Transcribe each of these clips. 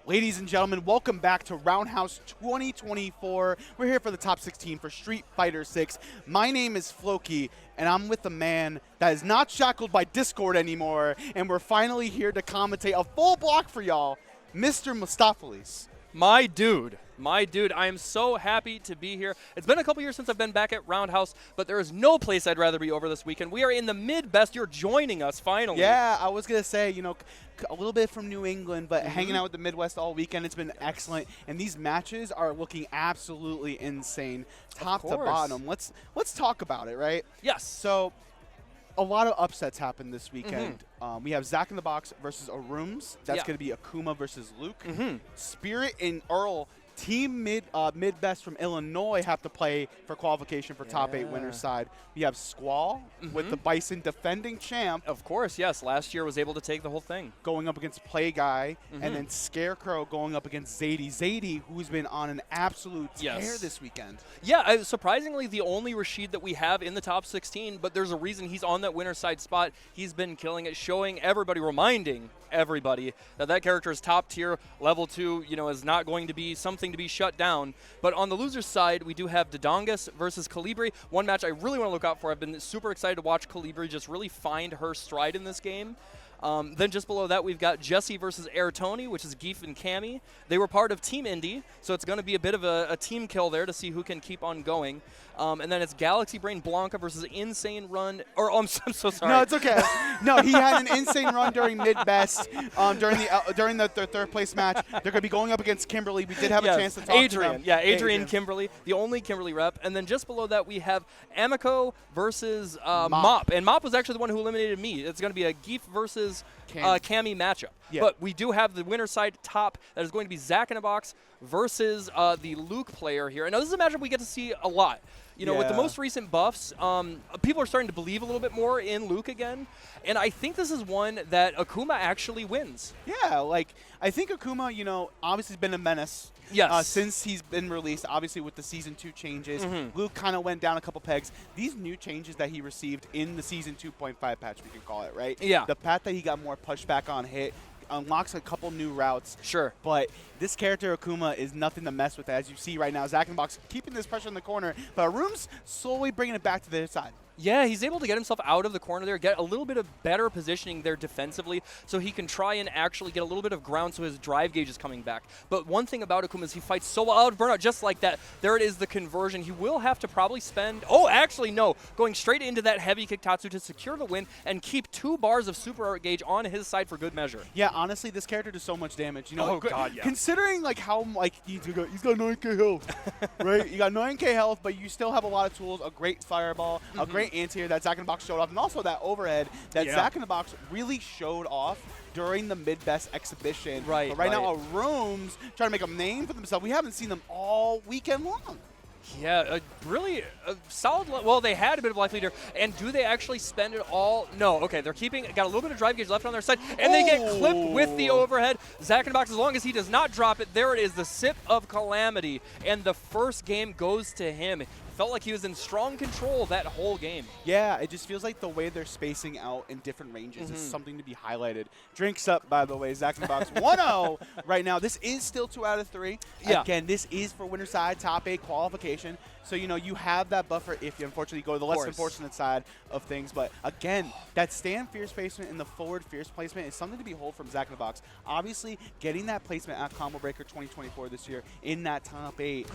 Ladies and gentlemen, welcome back to Roundhouse 2024. We're here for the top 16 for Street Fighter 6. My name is Floki, and I'm with the man that is not shackled by Discord anymore, and we're finally here to commentate a full block for y'all, Mr. Mustafalis. My dude, I am so happy to be here. It's been a couple years since I've been back at Roundhouse, but there is no place I'd rather be over this weekend. We are in the Mid-Best. You're joining us finally. Yeah, I was going to say, you know, a little bit from New England, but hanging out with the Midwest all weekend, it's been excellent. And these matches are looking absolutely insane, top to bottom. Let's talk about it, right? Yes. So a lot of upsets happened this weekend. We have ZACHINABOX versus ROUNDHOUSE. That's going to be Akuma versus Luke. Spirit and Earl, team mid-best from Illinois, have to play for qualification for top 8 winners side. We have Squall with the Bison defending champ. Of course, yes. Last year was able to take the whole thing. Going up against Play Guy, and then Scarecrow going up against ZAIDI. ZAIDI, who's been on an absolute tear this weekend. Yeah, surprisingly the only Rashid that we have in the top 16, but there's a reason he's on that winner side spot. He's been killing it, showing everybody, reminding everybody that character is top tier, level 2, you know, is not going to be something to be shut down. But on the loser's side, we do have Dodongus versus Calibri. One match I really want to look out for. I've been super excited to watch Calibri just really find her stride in this game. Then just below that, we've got Jesse versus Air Tony, which is Geef and Cammy. They were part of Team Indy, so it's going to be a bit of a team kill there to see who can keep on going. And then it's Galaxy Brain Blanca versus Insane Run. Or I'm so sorry. No, it's okay. No, he had an insane run during mid-best. During the third place match, they're going to be going up against Kimberly. We did have a chance to talk to them. Yeah, Adrian Kimberly, the only Kimberly rep. And then just below that, we have Amico versus Mop. And Mop was actually the one who eliminated me. It's going to be a Geef versus Cammy matchup. Yeah. But we do have the winner side top. That is going to be ZACHINABOX versus the Luke player here. And now this is a matchup we get to see a lot. You know, with the most recent buffs, people are starting to believe a little bit more in Luke again. And I think this is one that Akuma actually wins. Yeah, like, I think Akuma, you know, obviously has been a menace. Yes. Since he's been released, obviously with the Season 2 changes. Luke kind of went down a couple pegs. These new changes that he received in the Season 2.5 patch, we can call it, right? Yeah. The path that he got more pushback on hit, unlocks a couple new routes. Sure. But this character, Akuma, is nothing to mess with, as you see right now. ZACHINABOX keeping this pressure in the corner, but Room's slowly bringing it back to their side. Yeah, he's able to get himself out of the corner there, get a little bit of better positioning there defensively, so he can try and actually get a little bit of ground so his drive gauge is coming back. But one thing about Akuma is he fights so well out of burnout, just like that. There it is, the conversion. He will have to probably spend, actually no, going straight into that heavy kick Tatsu to secure the win and keep 2 bars of super art gauge on his side for good measure. Yeah, honestly, this character does so much damage. You know, God, yeah. Considering like how he's got 9k health, right? You got 9k health, but you still have a lot of tools, a great fireball, a great anti-air that ZACHINABOX showed off, and also that overhead that ZACHINABOX really showed off during the mid-best exhibition. Right. But right now, Room's trying to make a name for themselves. We haven't seen them all weekend long. Yeah, really solid. Well, they had a bit of life leader, and do they actually spend it all? No. Okay, they're got a little bit of drive gauge left on their side, and they get clipped with the overhead. ZACHINABOX, as long as he does not drop it, there it is, the sip of calamity, and the first game goes to him. Felt like he was in strong control that whole game. Yeah, it just feels like the way they're spacing out in different ranges is something to be highlighted. Drinks up, by the way, ZACHINABOX 1-0 right now. This is still 2 out of 3. Yeah. Again, this is for winner side, top 8 qualification. So, you know, you have that buffer if you unfortunately go to the less unfortunate side of things. But, again, that stand fierce placement and the forward fierce placement is something to behold from ZACHINABOX. Obviously, getting that placement at Combo Breaker 2024 this year in that top 8.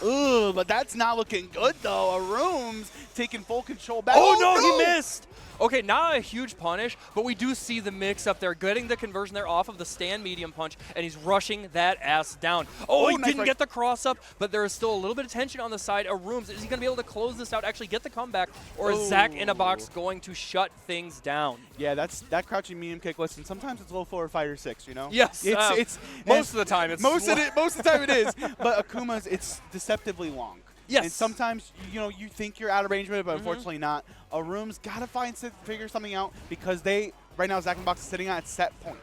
Ugh, but that's not looking good, though. Room's taking full control back. Oh, no, he missed. Okay, not a huge punish, but we do see the mix up there, getting the conversion there off of the stand medium punch, and he's rushing that ass down. Oh, he didn't get the cross up, but there is still a little bit of tension on the side of Rooms. Is he going to be able to close this out, actually get the comeback, or is ZACHINABOX going to shut things down? Yeah, that crouching medium kick. Listen, sometimes it's low forward fighter 6, you know? Yes, it's most of the time it's most of the time it is. But Akuma's, it's deceptively long. Yes. And sometimes, you know, you think you're out of range with it, but unfortunately not. Room's got to figure something out because right now ZACHINABOX is sitting at set point.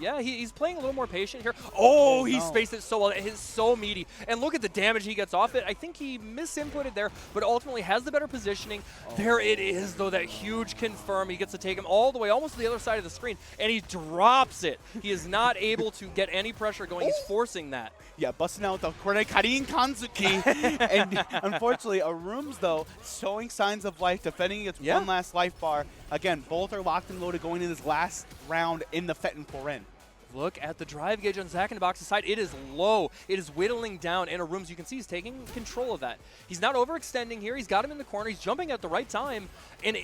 Yeah, he's playing a little more patient here. Oh, he spaced it so well. It's so meaty. And look at the damage he gets off it. I think he misinputted there, but ultimately has the better positioning. There it is, though, that huge confirm. He gets to take him all the way, almost to the other side of the screen, and he drops it. He is not able to get any pressure going. He's forcing that. Yeah, busting out with the Kore Karin Kanzuki. And unfortunately, Arums, though, showing signs of life, defending against one last life bar. Again, both are locked and loaded going into this last round in the Fetten Poren. Look at the drive gauge on ZACHINABOX's side. It is low. It is whittling down. And Arums, you can see he's taking control of that. He's not overextending here. He's got him in the corner. He's jumping at the right time. And,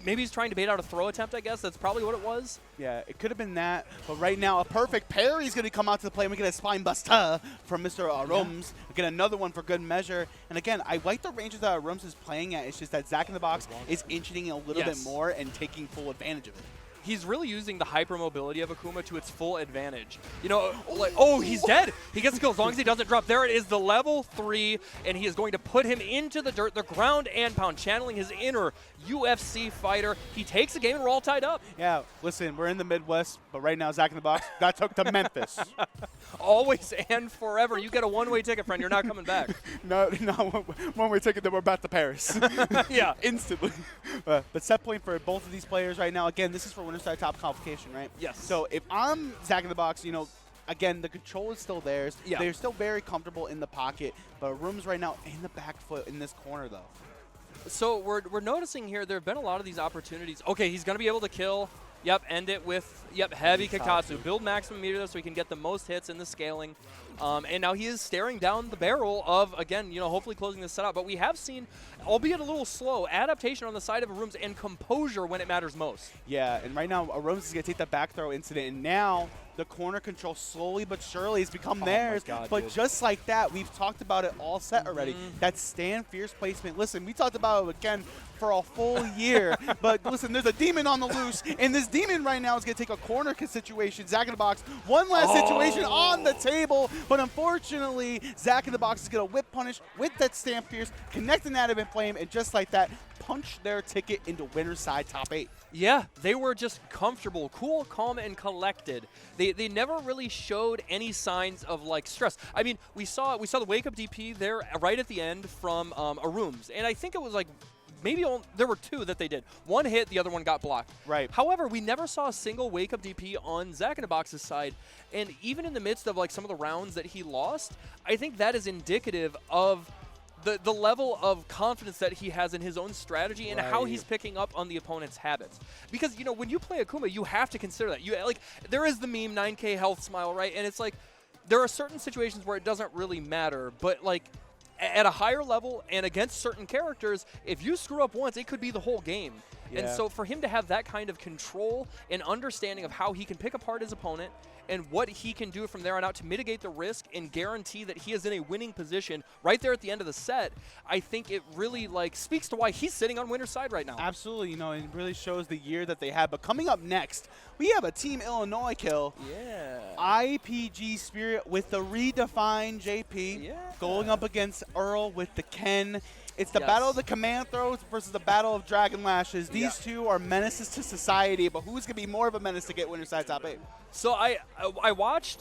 maybe he's trying to bait out a throw attempt, I guess. That's probably what it was. Yeah, it could have been that. But right now, a perfect parry is going to come out to the play. And we get a spine buster from Mr. Arums. Again, another one for good measure. And again, I like the ranges that Arums is playing at. It's just that ZACHINABOX is inching a little bit more and taking full advantage of it. He's really using the hypermobility of Akuma to its full advantage. You know, like, he's dead. He gets the kill as long as he doesn't drop. There it is, the level 3, and he is going to put him into the dirt, the ground and pound, channeling his inner UFC fighter. He takes the game and we're all tied up. Yeah, listen, we're in the Midwest, but right now ZACHINABOX got took to Memphis. Always and forever. You get a one-way ticket, friend. You're not coming back. No, one-way ticket, then we're back to Paris. Yeah. Instantly. But set point for both of these players right now. Again, this is for winner side top qualification, right? Yes. So if I'm ZACHINABOX, you know, again, the control is still theirs. Yeah. They're still very comfortable in the pocket, but Arums right now in the back foot in this corner, though. So we're noticing here there have been a lot of these opportunities. Okay, he's going to be able to kill. Yep, end it with, heavy Kakatsu. Build maximum meter so he can get the most hits in the scaling. And now he is staring down the barrel of, again, you know, hopefully closing this set out. But we have seen, albeit a little slow, adaptation on the side of Arums and composure when it matters most. Yeah, and right now Arums is going to take that back throw incident, and now the corner control slowly but surely has become theirs. But just like that, we've talked about it all set already. That stand fierce placement. Listen, we talked about it again for a full year. But listen, there's a demon on the loose, and this demon right now is going to take a corner situation. ZACHINABOX, one last situation on the table, but unfortunately, ZACHINABOX is going to whip punish with that stand fierce, connecting that event flame, and just like that, punch their ticket into winner's side top 8. Yeah, they were just comfortable, cool, calm, and collected. They never really showed any signs of like stress. I mean, we saw the wake up DP there right at the end from Arums, and I think it was like maybe there were 2 that they did. One hit, the other one got blocked. Right. However, we never saw a single wake up DP on ZACHINABOX's side, and even in the midst of like some of the rounds that he lost, I think that is indicative of the level of confidence that he has in his own strategy and how he's picking up on the opponent's habits. Because, you know, when you play Akuma, you have to consider that. There is the meme, 9K health smile, right? And it's like, there are certain situations where it doesn't really matter, but like, at a higher level and against certain characters, if you screw up once, it could be the whole game. Yeah. And so for him to have that kind of control and understanding of how he can pick apart his opponent and what he can do from there on out to mitigate the risk and guarantee that he is in a winning position right there at the end of the set, I think it really like speaks to why he's sitting on winner's side right now. Absolutely, you know, it really shows the year that they had. But coming up next, we have a Team Illinois kill. Yeah. IPG Spirit with the redefined JP going up against Earl with the Ken. It's the battle of the command throws versus the battle of dragon lashes. These two are menaces to society, but who's going to be more of a menace to get winner's side top 8? So I watched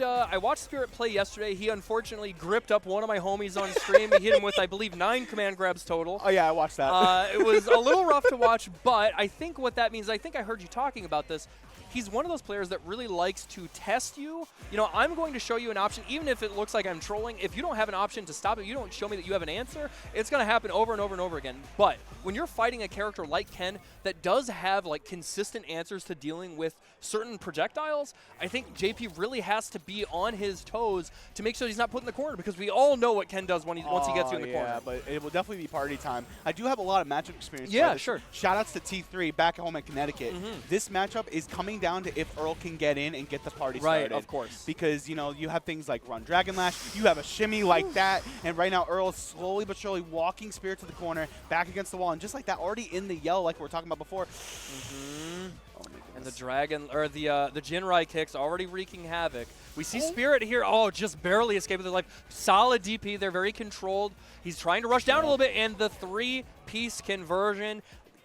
Spirit play yesterday. He unfortunately gripped up one of my homies on stream. He hit him with, I believe, 9 command grabs total. Oh, yeah, I watched that. It was a little rough to watch, but I think what that means, I think I heard you talking about this, he's one of those players that really likes to test you. You know, I'm going to show you an option, even if it looks like I'm trolling. If you don't have an option to stop it, you don't show me that you have an answer, it's going to happen over and over and over again. But when you're fighting a character like Ken that does have like consistent answers to dealing with certain projectiles, I think JP really has to be on his toes to make sure he's not put in the corner, because we all know what Ken does when once he gets you in the corner. Yeah, but it will definitely be party time. I do have a lot of matchup experience. Yeah, sure. Shout-outs to T3 back at home in Connecticut. This matchup is coming down to if Earl can get in and get the party started. Right, of course. Because, you know, you have things like Run Dragon Lash, you have a shimmy like that, and right now Earl is slowly but surely walking Spirit to the corner, back against the wall, and just like that, already in the yell like we were talking about before. Oh my and the dragon, or the Jinrai kicks already wreaking havoc. We see Oh. Spirit here, just barely escaping their life. Solid DP, they're very controlled. He's trying to rush down a little bit, and the 3-piece conversion.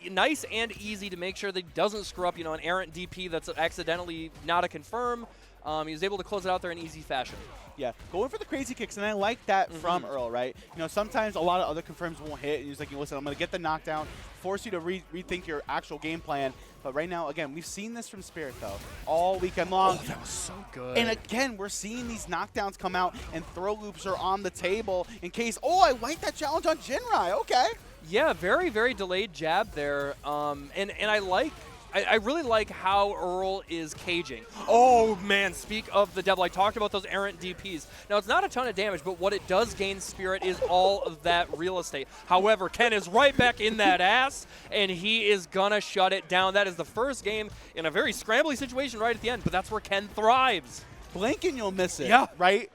nice and easy to make sure that he doesn't screw up, an errant DP that's accidentally not a confirm. He was able to close it out there in easy fashion. Yeah, going for the crazy kicks, and I like that from Earl, right? Sometimes a lot of other confirms won't hit, and he's like, listen, I'm going to get the knockdown, force you to rethink your actual game plan. But right now, again, we've seen this from Spirit, though, all weekend long. Oh, that was so good. And again, we're seeing these knockdowns come out, and throw loops are on the table in case, I like that challenge on Jinrai, okay. Yeah, very, very delayed jab there. And I really like how Earl is caging. Oh, man, speak of the devil. I talked about those errant DPs. Now, it's not a ton of damage, but what it does gain Spirit is all of that real estate. However, Ken is right back in that ass, and he is going to shut it down. That is the first game in a very scrambly situation right at the end, but that's where Ken thrives. Blink and you'll miss it, yeah. Right?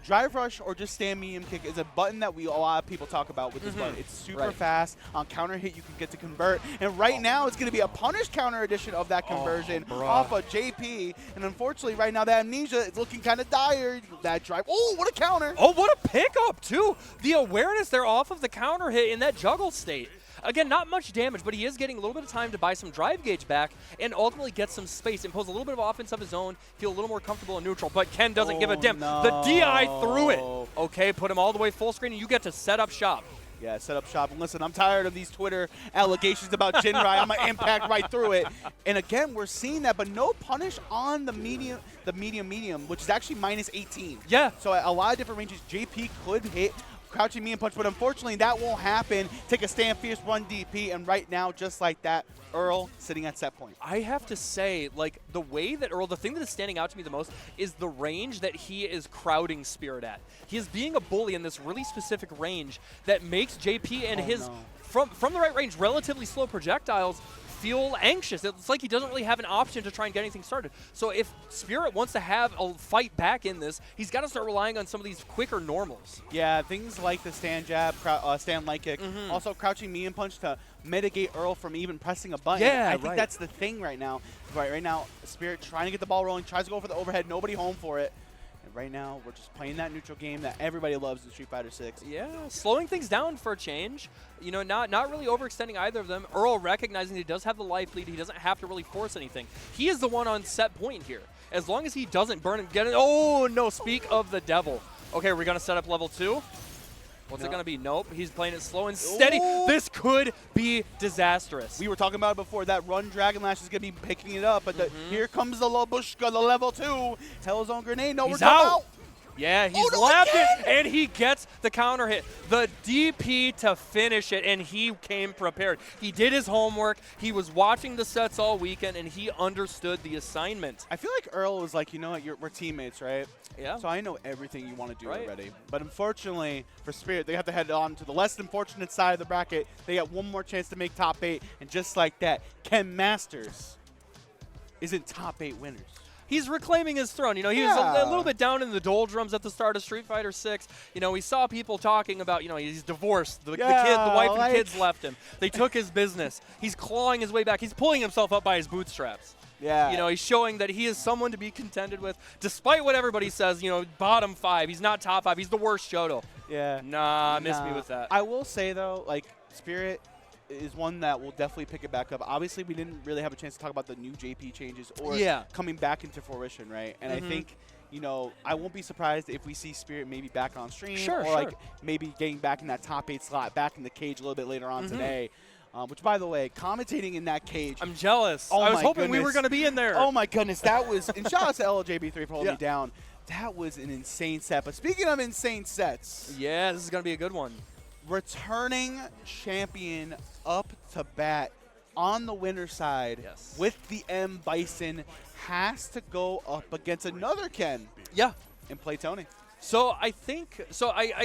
Drive rush or just stand medium kick is a button that a lot of people talk about with this button. It's super fast. On counter hit, you can get to convert. And right now, it's going to be a punish counter edition of that conversion off of JP. And unfortunately, right now, that amnesia is looking kind of dire. That drive. Oh, what a counter. Oh, what a pickup, too. The awareness there off of the counter hit in that juggle state. Again, not much damage, but he is getting a little bit of time to buy some drive gauge back and ultimately get some space, impose a little bit of offense of his own, feel a little more comfortable and neutral. But Ken doesn't give a damn. No. The DI threw it. Okay, put him all the way full screen, and you get to set up shop. Yeah, set up shop. And listen, I'm tired of these Twitter allegations about Jinrai. I'm going to impact right through it. And again, we're seeing that, but no punish on the medium, which is actually minus 18. Yeah. So at a lot of different ranges, JP could hit crouching medium punch, but unfortunately that won't happen. Take a stand fierce, run DP, and right now, just like that, Earl sitting at set point. I have to say, like, the way that Earl, the thing that is standing out to me the most is the range that he is crowding Spirit at. He is being a bully in this really specific range that makes JP and from the right range, relatively slow projectiles feel anxious. It's like he doesn't really have an option to try and get anything started. So if Spirit wants to have a fight back in this, he's got to start relying on some of these quicker normals. Yeah, things like the stand jab, stand light kick, also crouching medium punch to mitigate Earl from even pressing a button. Yeah, I think that's the thing right now. Right now, Spirit trying to get the ball rolling, tries to go for the overhead, nobody home for it. And right now, we're just playing that neutral game that everybody loves in Street Fighter 6. Yeah, slowing things down for a change. Not really overextending either of them. Earl recognizing he does have the life lead. He doesn't have to really force anything. He is the one on set point here. As long as he doesn't burn and get it. Oh, no, speak of the devil. Okay, we're going to set up level 2. What's it going to be? Nope. He's playing it slow and steady. Ooh. This could be disastrous. We were talking about it before. That run Dragon Lash is going to be picking it up. But here comes the Lobushka, the level 2. Hellzone grenade. No, he's we're out. Yeah, he's lapped again? it, and he gets the counter hit. The DP to finish it, and he came prepared. He did his homework. He was watching the sets all weekend, and he understood the assignment. I feel like Earl was like, you know what, we're teammates, right? Yeah. So I know everything you want to do already. But unfortunately, for Spirit, they have to head on to the less than fortunate side of the bracket. They got one more chance to make top 8, and just like that, Ken Masters isn't top 8 winners. He's reclaiming his throne. He was a little bit down in the doldrums at the start of Street Fighter 6. We saw people talking about, he's divorced. The wife and kids left him. They took his business. He's clawing his way back. He's pulling himself up by his bootstraps. Yeah. He's showing that he is someone to be contended with, despite what everybody says, bottom 5. He's not top 5. He's the worst Shoto. Yeah. Nah, miss me with that. I will say, though, like, Spirit is one that will definitely pick it back up. Obviously, we didn't really have a chance to talk about the new JP changes or coming back into fruition, right? And I think, I won't be surprised if we see Spirit maybe back on stream like maybe getting back in that top 8 slot, back in the cage a little bit later on today. Which, by the way, commentating in that cage. I'm jealous. Oh, I was hoping we were going to be in there. Oh, my goodness. That was, and shout out to LJB3 for holding me down. That was an insane set. But speaking of insane sets. Yeah, this is going to be a good one. Returning champion up to bat on the winner's side with the M Bison has to go up against another Ken. Yeah. And play Tony. So I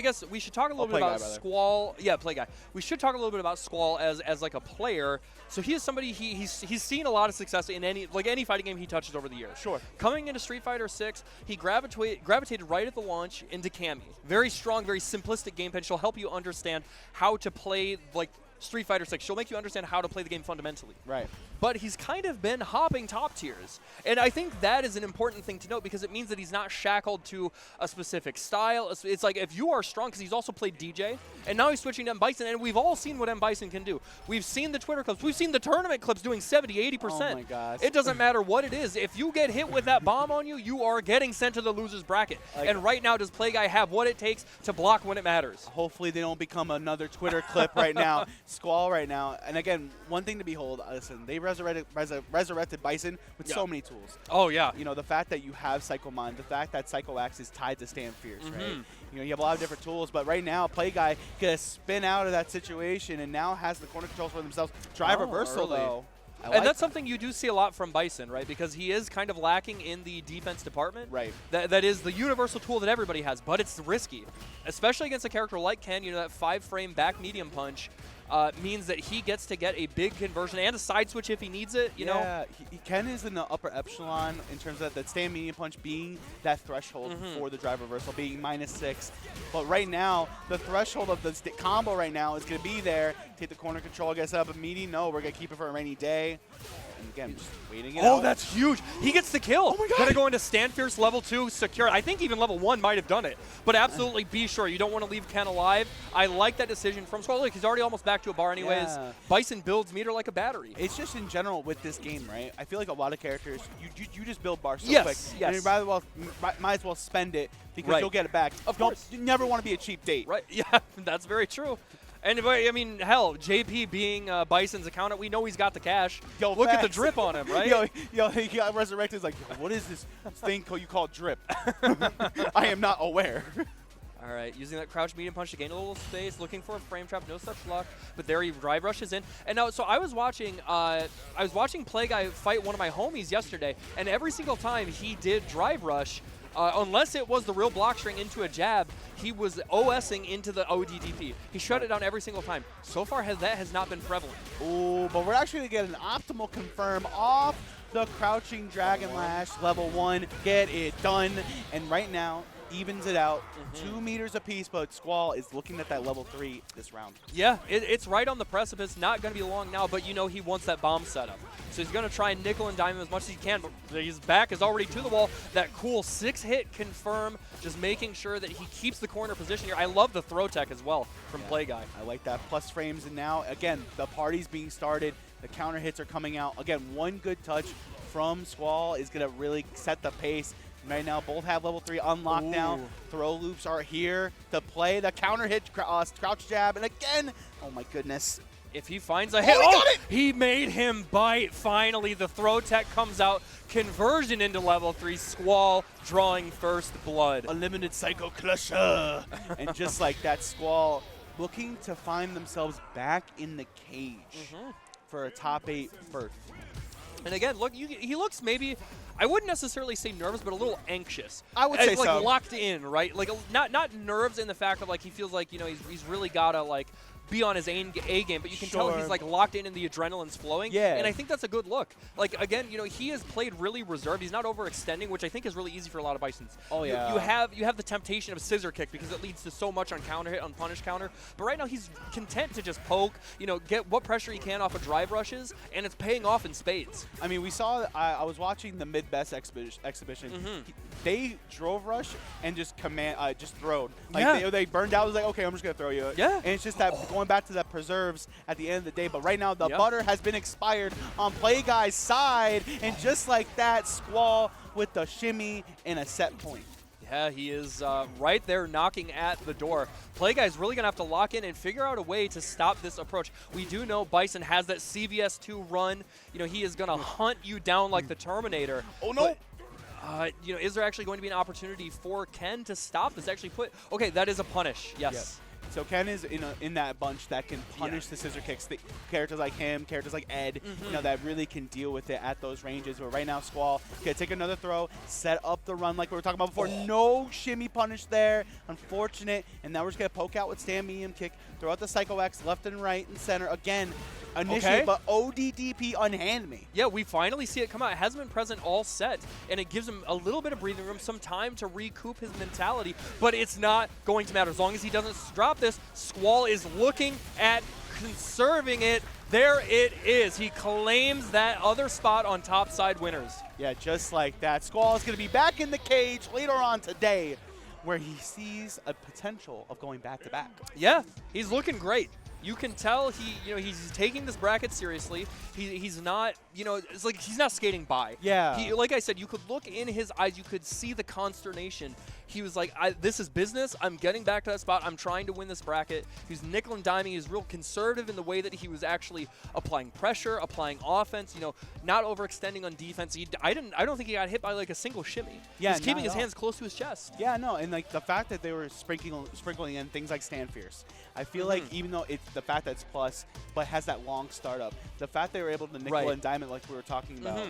guess we should talk a little bit about Squall. Yeah, play guy. We should talk a little bit about Squall as like a player. So he is somebody he's seen a lot of success in any fighting game he touches over the years. Sure. Coming into Street Fighter 6, he gravitated right at the launch into Cammy. Very strong, very simplistic gamepad. She'll help you understand how to play like Street Fighter 6. She'll make you understand how to play the game fundamentally. Right. but he's kind of been hopping top tiers. And I think that is an important thing to note because it means that he's not shackled to a specific style. It's like if you are strong, because he's also played DJ, and now he's switching to M. Bison, and we've all seen what M. Bison can do. We've seen the Twitter clips. We've seen the tournament clips doing 70, 80%. Oh my gosh. It doesn't matter what it is. If you get hit with that bomb on you, you are getting sent to the loser's bracket. Like, and right now, does Playguy have what it takes to block when it matters? Hopefully they don't become another Twitter clip right now. Squall right now. And again, one thing to behold, listen, they resurrected Bison with so many tools. Oh, yeah. You know, the fact that you have Psycho Mind, the fact that Psycho Axe is tied to Stand Fierce, right? You know, you have a lot of different tools, but right now, Playguy gonna spin out of that situation and now has the corner controls for themselves. Drive reversal, though. And that's something you do see a lot from Bison, right? Because he is kind of lacking in the defense department. Right. That is the universal tool that everybody has, but it's risky. Especially against a character like Ken, you know, that 5-frame back medium punch means that he gets to get a big conversion and a side switch if he needs it, you know? Yeah, Ken is in the upper epsilon in terms of that stand medium punch being that threshold for the drive reversal, being -6. But right now, the threshold of the combo right now is going to be there. Take the corner control, get set up a meaty. No, we're going to keep it for a rainy day. And again, just waiting it out. Oh, that's huge. He gets the kill. Oh my God. Gonna go into Stand Fierce level 2, secure. I think even level 1 might have done it. But absolutely be sure. You don't want to leave Ken alive. I like that decision from Squall. Look, he's already almost back to a bar anyways. Yeah. Bison builds meter like a battery. It's just in general with this game, right? I feel like a lot of characters, you just build bars so Yes, quick. yes. And you might as well spend it because Right. you'll get it back. Of course. You never want to be a cheap date. Right, yeah, that's very true. And I mean, hell, JP being Bison's accountant, we know he's got the cash. Yo, look at the facts. drip on him, right? yo, he got resurrected. He's like, what is this thing you call drip? I am not aware. All right, using that crouch medium punch to gain a little space, looking for a frame trap, no such luck. But there he drive rushes in. And now, so I was watching Playguy fight one of my homies yesterday, and every single time he did drive rush, unless it was the real block string into a jab, he was OSing into the ODDP. He shut it down every single time. So far, that has not been prevalent. Ooh, but we're actually going to get an optimal confirm off the crouching Dragon Lash, level 1. Get it done. And right now, evens it out. 2 meters apiece, but Squall is looking at that level 3 this round. Yeah, it's right on the precipice. Not going to be long now, but you know he wants that bomb setup. So he's going to try and nickel and dime him as much as he can, but his back is already to the wall. That cool 6-hit confirm, just making sure that he keeps the corner position here. I love the throw tech as well from Playguy. I like that. Plus frames, and now, again, the party's being started. The counter hits are coming out. Again, one good touch from Squall is going to really set the pace. Right now, both have level 3 unlocked now. Throw loops are here to play. The counter hit, crouch jab, and again, oh my goodness. If he finds a hit, he made him bite. Finally, the throw tech comes out. Conversion into level 3. Squall drawing first blood. Unlimited Psycho Crusher. And just like that, Squall looking to find themselves back in the cage for a top 8 berth. And again, look, he looks maybe, I wouldn't necessarily say nervous, but a little anxious. I would say like so. Locked in, right? Like not nerves in the fact of like he feels like, you know, he's really gotta like be on his A game, but you can tell he's like locked in and the adrenaline's flowing. Yeah. And I think that's a good look. Like again, you know, he has played really reserved. He's not overextending, which I think is really easy for a lot of Bisons. Oh yeah. You have the temptation of scissor kick because it leads to so much on counter hit, on punish counter. But right now he's content to just poke, you know, get what pressure he can off of drive rushes, and it's paying off in spades. I mean, we saw, I was watching the mid-best exhibition. They drove rush and just just throwed. Like they burned out. It was like, okay, I'm just going to throw you. Yeah. And it's just that going back to that preserves at the end of the day. But right now, the butter has been expired on Playguy's side. And just like that, Squall with the shimmy and a set point. Yeah, he is right there knocking at the door. Playguy's really going to have to lock in and figure out a way to stop this approach. We do know Bison has that CVS2 run. You know, he is going to hunt you down like the Terminator. Oh, no. But, you know, is there actually going to be an opportunity for Ken to stop this? Actually okay, that is a punish. Yes. So Ken is in that bunch that can punish the scissor kicks. Characters like him, characters like Ed, you know, that really can deal with it at those ranges. But right now, Squall can take another throw, set up the run like we were talking about before. No shimmy punish there. Unfortunate. And now we're just going to poke out with stand medium kick, throw out the Psycho X left and right and center. Again, initiate, but ODDP unhand me. Yeah, we finally see it come out. It hasn't been present all set, and it gives him a little bit of breathing room, some time to recoup his mentality, but it's not going to matter. As long as he doesn't drop this, Squall is looking at conserving it. There it is. He claims that other spot on top side winners. Yeah, just like that. Squall is going to be back in the cage later on today, where he sees a potential of going back-to-back. Yeah, he's looking great. You can tell he's taking this bracket seriously. He's not, it's like he's not skating by. Yeah. Like I said, you could look in his eyes. You could see the consternation. He was like, this is business. I'm getting back to that spot. I'm trying to win this bracket. He's nickel and diming. He's real conservative in the way that he was actually applying pressure, applying offense, not overextending on defense. I don't think he got hit by like a single shimmy. Yeah, he's keeping his hands close to his chest. Yeah, no, and like the fact that they were sprinkling in things like Stand Fierce. I feel like even though it's the fact that it's plus, but has that long startup, the fact they were able to nickel and dime it like we were talking about,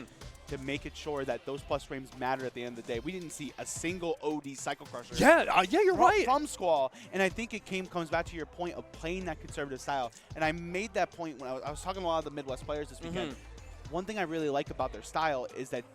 to make it sure that those plus frames matter at the end of the day. We didn't see a single OD Cycle Crusher. Yeah, you're right. From Squall, and I think it comes back to your point of playing that conservative style. And I made that point when I was talking to a lot of the Midwest players this weekend. One thing I really like about their style is that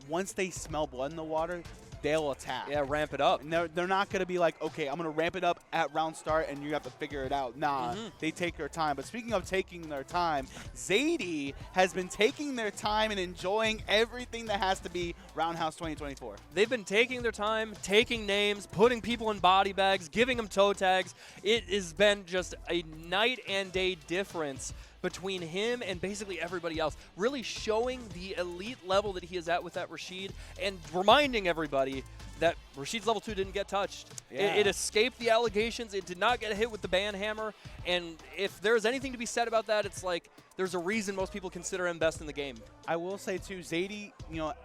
once they smell blood in the water, they'll attack. Yeah, ramp it up. And they're not going to be like, okay, I'm going to ramp it up at round start and you have to figure it out. Nah, they take their time. But speaking of taking their time, ZAIDI has been taking their time and enjoying everything that has to be Roundhouse 2024. They've been taking their time, taking names, putting people in body bags, giving them toe tags. It has been just a night and day difference between him and basically everybody else, really showing the elite level that he is at with that Rashid and reminding everybody that Rashid's level 2 didn't get touched. Yeah. It escaped the allegations. It did not get hit with the ban hammer. And if there's anything to be said about that, it's like there's a reason most people consider him best in the game. I will say, too, ZAIDI,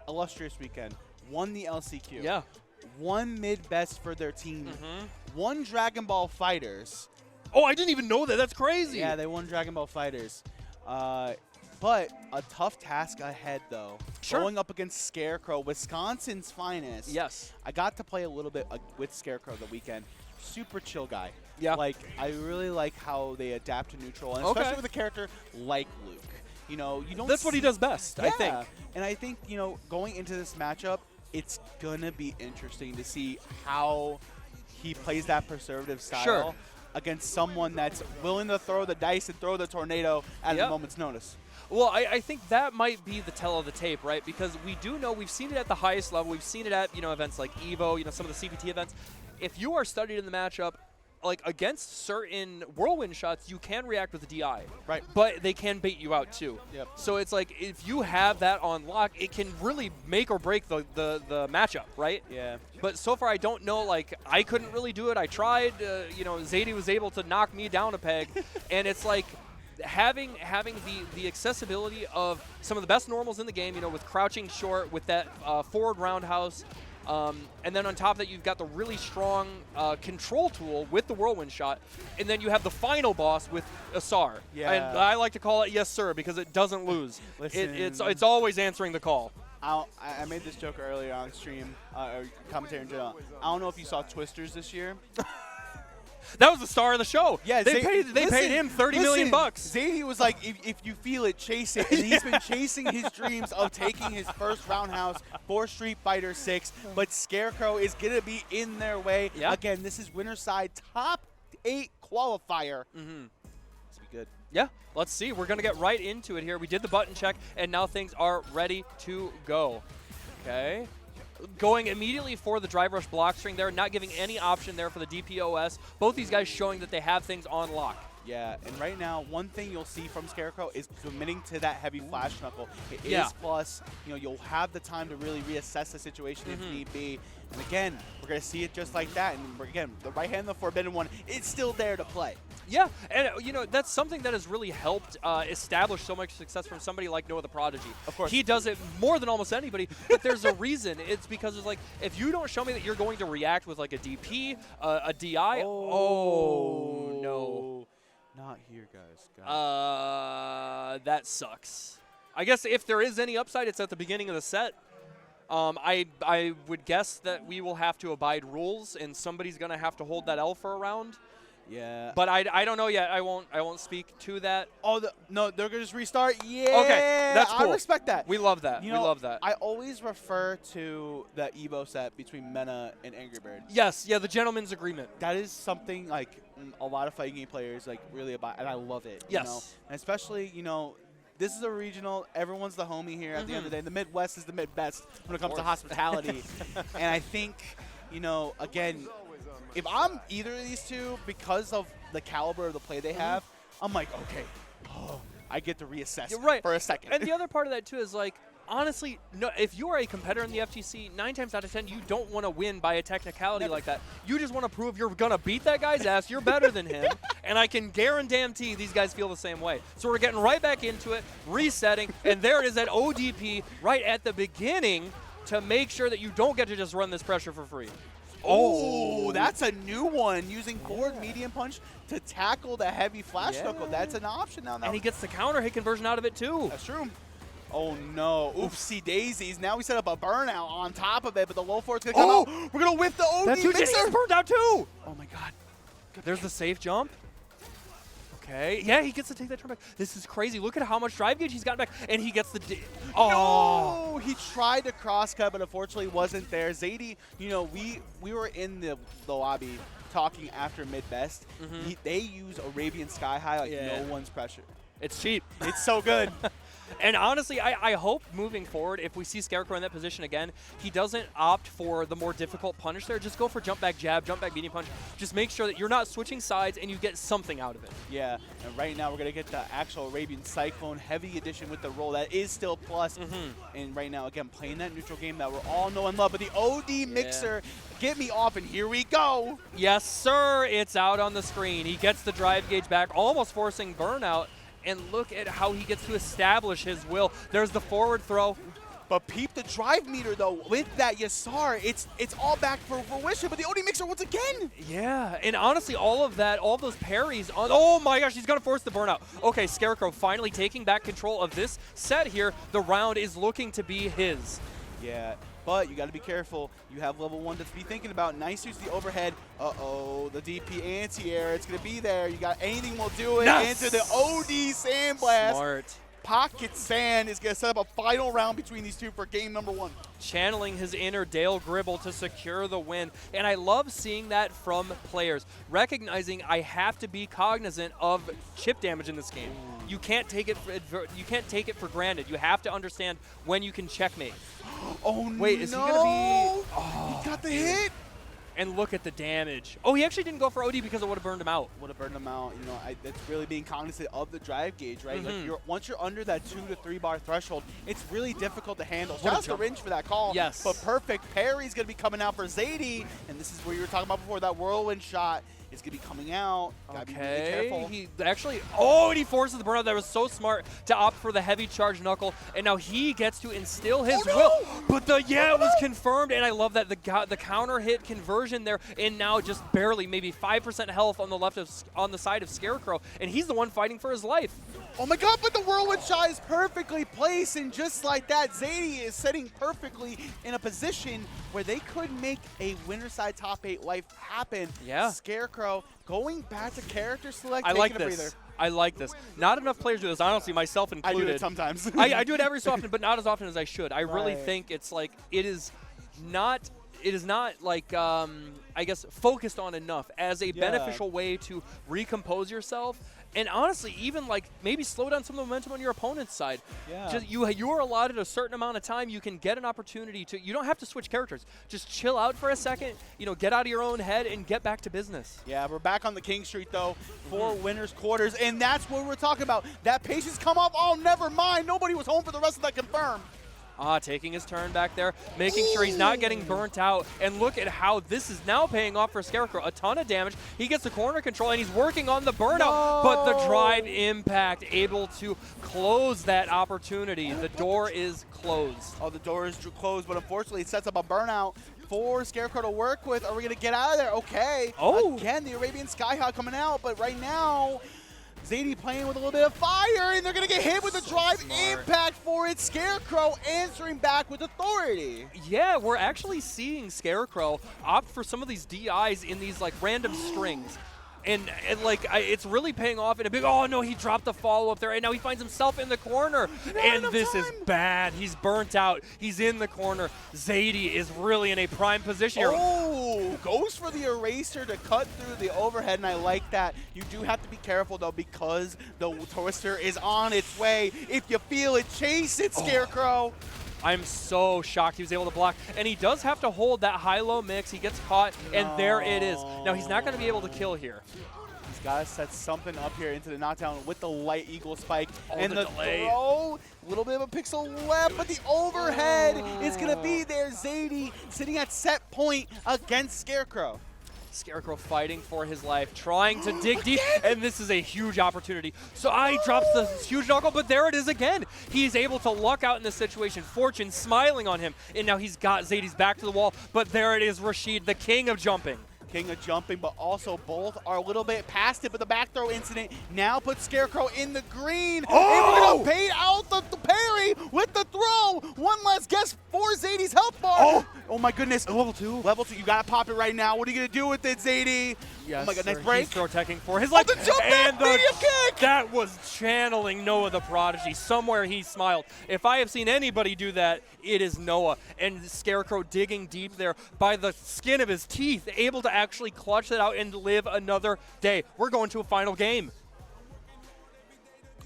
illustrious weekend, won the LCQ. Yeah. Won mid-best for their team. Won Dragon Ball Fighters. Oh, I didn't even know that. That's crazy. Yeah, they won Dragon Ball Fighters. But a tough task ahead, though. Sure. Going up against Scarecrow, Wisconsin's finest. Yes. I got to play a little bit with Scarecrow the weekend. Super chill guy. Yeah. Like, I really like how they adapt to neutral, and especially with a character like Luke. You don't. That's what he does best, I think. And I think, going into this matchup, it's going to be interesting to see how he plays that conservative style against someone that's willing to throw the dice and throw the tornado at a moment's notice. Well, I think that might be the tell of the tape, right? Because we do know, we've seen it at the highest level. We've seen it at, events like EVO, some of the CPT events. If you are studied in the matchup, like against certain whirlwind shots, you can react with a DI. Right. But they can bait you out too. Yep. So it's like if you have that on lock, it can really make or break the matchup, right? Yeah. But so far, I don't know. Like, I couldn't really do it. I tried. ZAIDI was able to knock me down a peg. And it's like having the accessibility of some of the best normals in the game, with crouching short, with that forward roundhouse. And then on top of that, you've got the really strong control tool with the whirlwind shot. And then you have the final boss with Asar. Yeah. And I like to call it yes, sir, because it doesn't lose. It's always answering the call. I made this joke earlier on stream, or commentary in general. I don't know if you saw Twisters this year. That was the star of the show. Yeah, they paid him $30 million. ZAIDI was like, if you feel it, chase it. And he's been chasing his dreams of taking his first Roundhouse for Street Fighter 6. But Scarecrow is going to be in their way. Yeah. Again, this is winner side top 8 qualifier. This will be good. Yeah, let's see. We're going to get right into it here. We did the button check, and now things are ready to go. Okay. Going immediately for the drive rush block string there, not giving any option there for the DPOS. Both these guys showing that they have things on lock. Yeah, and right now, one thing you'll see from Scarecrow is committing to that heavy flash knuckle. It is plus, you'll have the time to really reassess the situation if need be. And again, we're going to see it just like that. And again, the right hand, the forbidden one, it's still there to play. Yeah, and that's something that has really helped establish so much success from somebody like Noah the Prodigy. Of course. He does it more than almost anybody, but there's a reason. It's because it's like, if you don't show me that you're going to react with like a DP, a DI, oh no. Not here, guys. That sucks. I guess if there is any upside, it's at the beginning of the set. I would guess that we will have to abide rules, and somebody's going to have to hold that L for a round. Yeah. But I don't know yet. I won't speak to that. Oh, no, they're going to just restart? Yeah. Okay, that's cool. I respect that. We love that. You we know, love that. I always refer to the Evo set between Mena and Angry Bird. Yes, yeah, the gentleman's agreement. That is something like a lot of fighting game players like really about, and I love it. Yes. You know? And especially, you know, this is a regional. Everyone's the homie here at the end of the day. The Midwest is the Mid-best when it comes to hospitality. And I think, you know, again, if I'm either of these two, because of the caliber of the play they have, I'm like, okay, I get to reassess for a second. And the other part of that, too, is like, honestly, no, if you are a competitor in the FTC, 9 times out of 10, you don't want to win by a technicality like that. You just want to prove you're going to beat that guy's ass. You're better than him. And I can guarantee these guys feel the same way. So we're getting right back into it, resetting, and there it is at ODP right at the beginning to make sure that you don't get to just run this pressure for free. Oh, that's a new one. Using forward medium punch to tackle the heavy flash knuckle. That's an option now. And he gets the counter hit conversion out of it, too. That's true. Oh, no. Oopsie daisies. Now we set up a burnout on top of it, but the low forward's going to come out. We're going to whip the OD That's mixer. He's burned out, too. Oh, my God. There's the safe jump. Okay. Yeah, he gets to take that turn back. This is crazy. Look at how much drive gauge he's gotten back. And he gets the... No! He tried to cross-cut, but unfortunately wasn't there. ZAIDI, you know, we were in the lobby talking after mid-best. They use Arabian Sky High like no one's pressure. It's cheap. It's so good. And honestly, I hope moving forward, if we see Scarecrow in that position again, he doesn't opt for the more difficult punish there. Just go for jump back jab, jump back medium punch. Just make sure that you're not switching sides and you get something out of it. Yeah, and right now we're going to get the actual Arabian Cyclone heavy edition with the roll. That is still plus. And right now, again, playing that neutral game that we're all know and love. But the OD mixer, get me off, and here we go. Yes, sir. It's out on the screen. He gets the drive gauge back, almost forcing burnout. And look at how he gets to establish his will. There's the forward throw. But peep the drive meter, though. With that Yasar, it's all back for fruition. But the OD mixer once again. Yeah, and honestly, all of that, all of those parries on... Oh, my gosh, he's going to force the burnout. Okay, Scarecrow finally taking back control of this set here. The round is looking to be his. Yeah, but you got to be careful. You have level 1 to be thinking about. Nice use the overhead. Uh-oh, the DP anti-air. It's going to be there. You got anything will do it. Nice. Into the OD Sandblast. Smart. Pocket Sand is going to set up a final round between these two for game number 1. Channeling his inner Dale Gribble to secure the win. And I love seeing that from players, recognizing I have to be cognizant of chip damage in this game. You can't take it for granted. You have to understand when you can checkmate. Oh, wait, is he going to be... Oh, he got the hit. And look at the damage. Oh, he actually didn't go for OD because it would have burned him out. Would have burned him out. You know, that's really being cognizant of the drive gauge, right? Like once you're under that 2 to 3 bar threshold, it's really difficult to handle. Shout out to Ringe for that call. Yes. But perfect parry's going to be coming out for ZAIDI. And this is where you were talking about before, that whirlwind shot is going to be coming out. Gotta be really careful. He actually, and he forces the burnout. That was so smart to opt for the heavy charge knuckle. And now he gets to instill his will. But it was confirmed, and I love that the counter hit conversion there. And now just barely, maybe 5% health on the side of Scarecrow, and he's the one fighting for his life. Oh my God! But the whirlwind shot is perfectly placed, and just like that, ZAIDI is sitting perfectly in a position where they could make a winner side top 8 life happen. Yeah. Scarecrow going back to character select. I like this. I like this. Not enough players do this, honestly, myself included. I do it sometimes. I do it every so often, but not as often as I should. I really think it's like it is not like I guess focused on enough as a beneficial way to recompose yourself. And honestly, even like maybe slow down some of the momentum on your opponent's side. Yeah. Just you are allotted a certain amount of time. You can get an opportunity to. You don't have to switch characters. Just chill out for a second. You know, get out of your own head and get back to business. Yeah, we're back on the King Street though for winners quarters, and that's what we're talking about. That patience come off. Oh, never mind. Nobody was home for the rest of that confirm. Taking his turn back there, making sure he's not getting burnt out. And look at how this is now paying off for Scarecrow. A ton of damage. He gets the corner control, and he's working on the burnout. But the drive impact able to close that opportunity. The door is closed. Oh, the door is closed, but unfortunately it sets up a burnout for Scarecrow to work with. Are we going to get out of there? Okay. Oh. Again, the Arabian Skyhawk coming out, but right now, ZAIDI playing with a little bit of fire, and they're going to get hit with the drive impact for it. Scarecrow answering back with authority. Yeah, we're actually seeing Scarecrow opt for some of these DIs in these like random strings. And like, it's really paying off in a big, oh no, he dropped the follow-up there, and now he finds himself in the corner. And this is bad. He's burnt out. He's in the corner. ZAIDI is really in a prime position here. Oh, goes for the eraser to cut through the overhead, and I like that. You do have to be careful, though, because the Twister is on its way. If you feel it, chase it, Scarecrow. I'm so shocked he was able to block. And he does have to hold that high-low mix. He gets caught, and there it is. Now, he's not going to be able to kill here. He's got to set something up here into the knockdown with the light eagle spike. And the the delay. throw, a little bit of a pixel left, but the overhead is going to be there. ZAIDI sitting at set point against Scarecrow. Scarecrow fighting for his life, trying to dig deep, and this is a huge opportunity. So drops the huge knuckle, but there it is again. He's able to luck out in this situation. Fortune smiling on him, and now he's got ZAIDI's back to the wall, but there it is, Rashid, the king of jumping. King of jumping, but also both are a little bit past it, but the back throw incident now puts Scarecrow in the green. And we're going to pay out the parry with the throw. One last guess for ZAIDI's health bar. Oh my goodness. Level 2. Level 2. You got to pop it right now. What are you going to do with it, ZAIDI? Yes, oh my god, nice sir. break. He's throw teching for his life. The jump and back medium kick! That was channeling Noah the Prodigy. Somewhere he smiled. If I have seen anybody do that, it is Noah. And Scarecrow digging deep there by the skin of his teeth, able to actually clutch it out and live another day. We're going to a final game.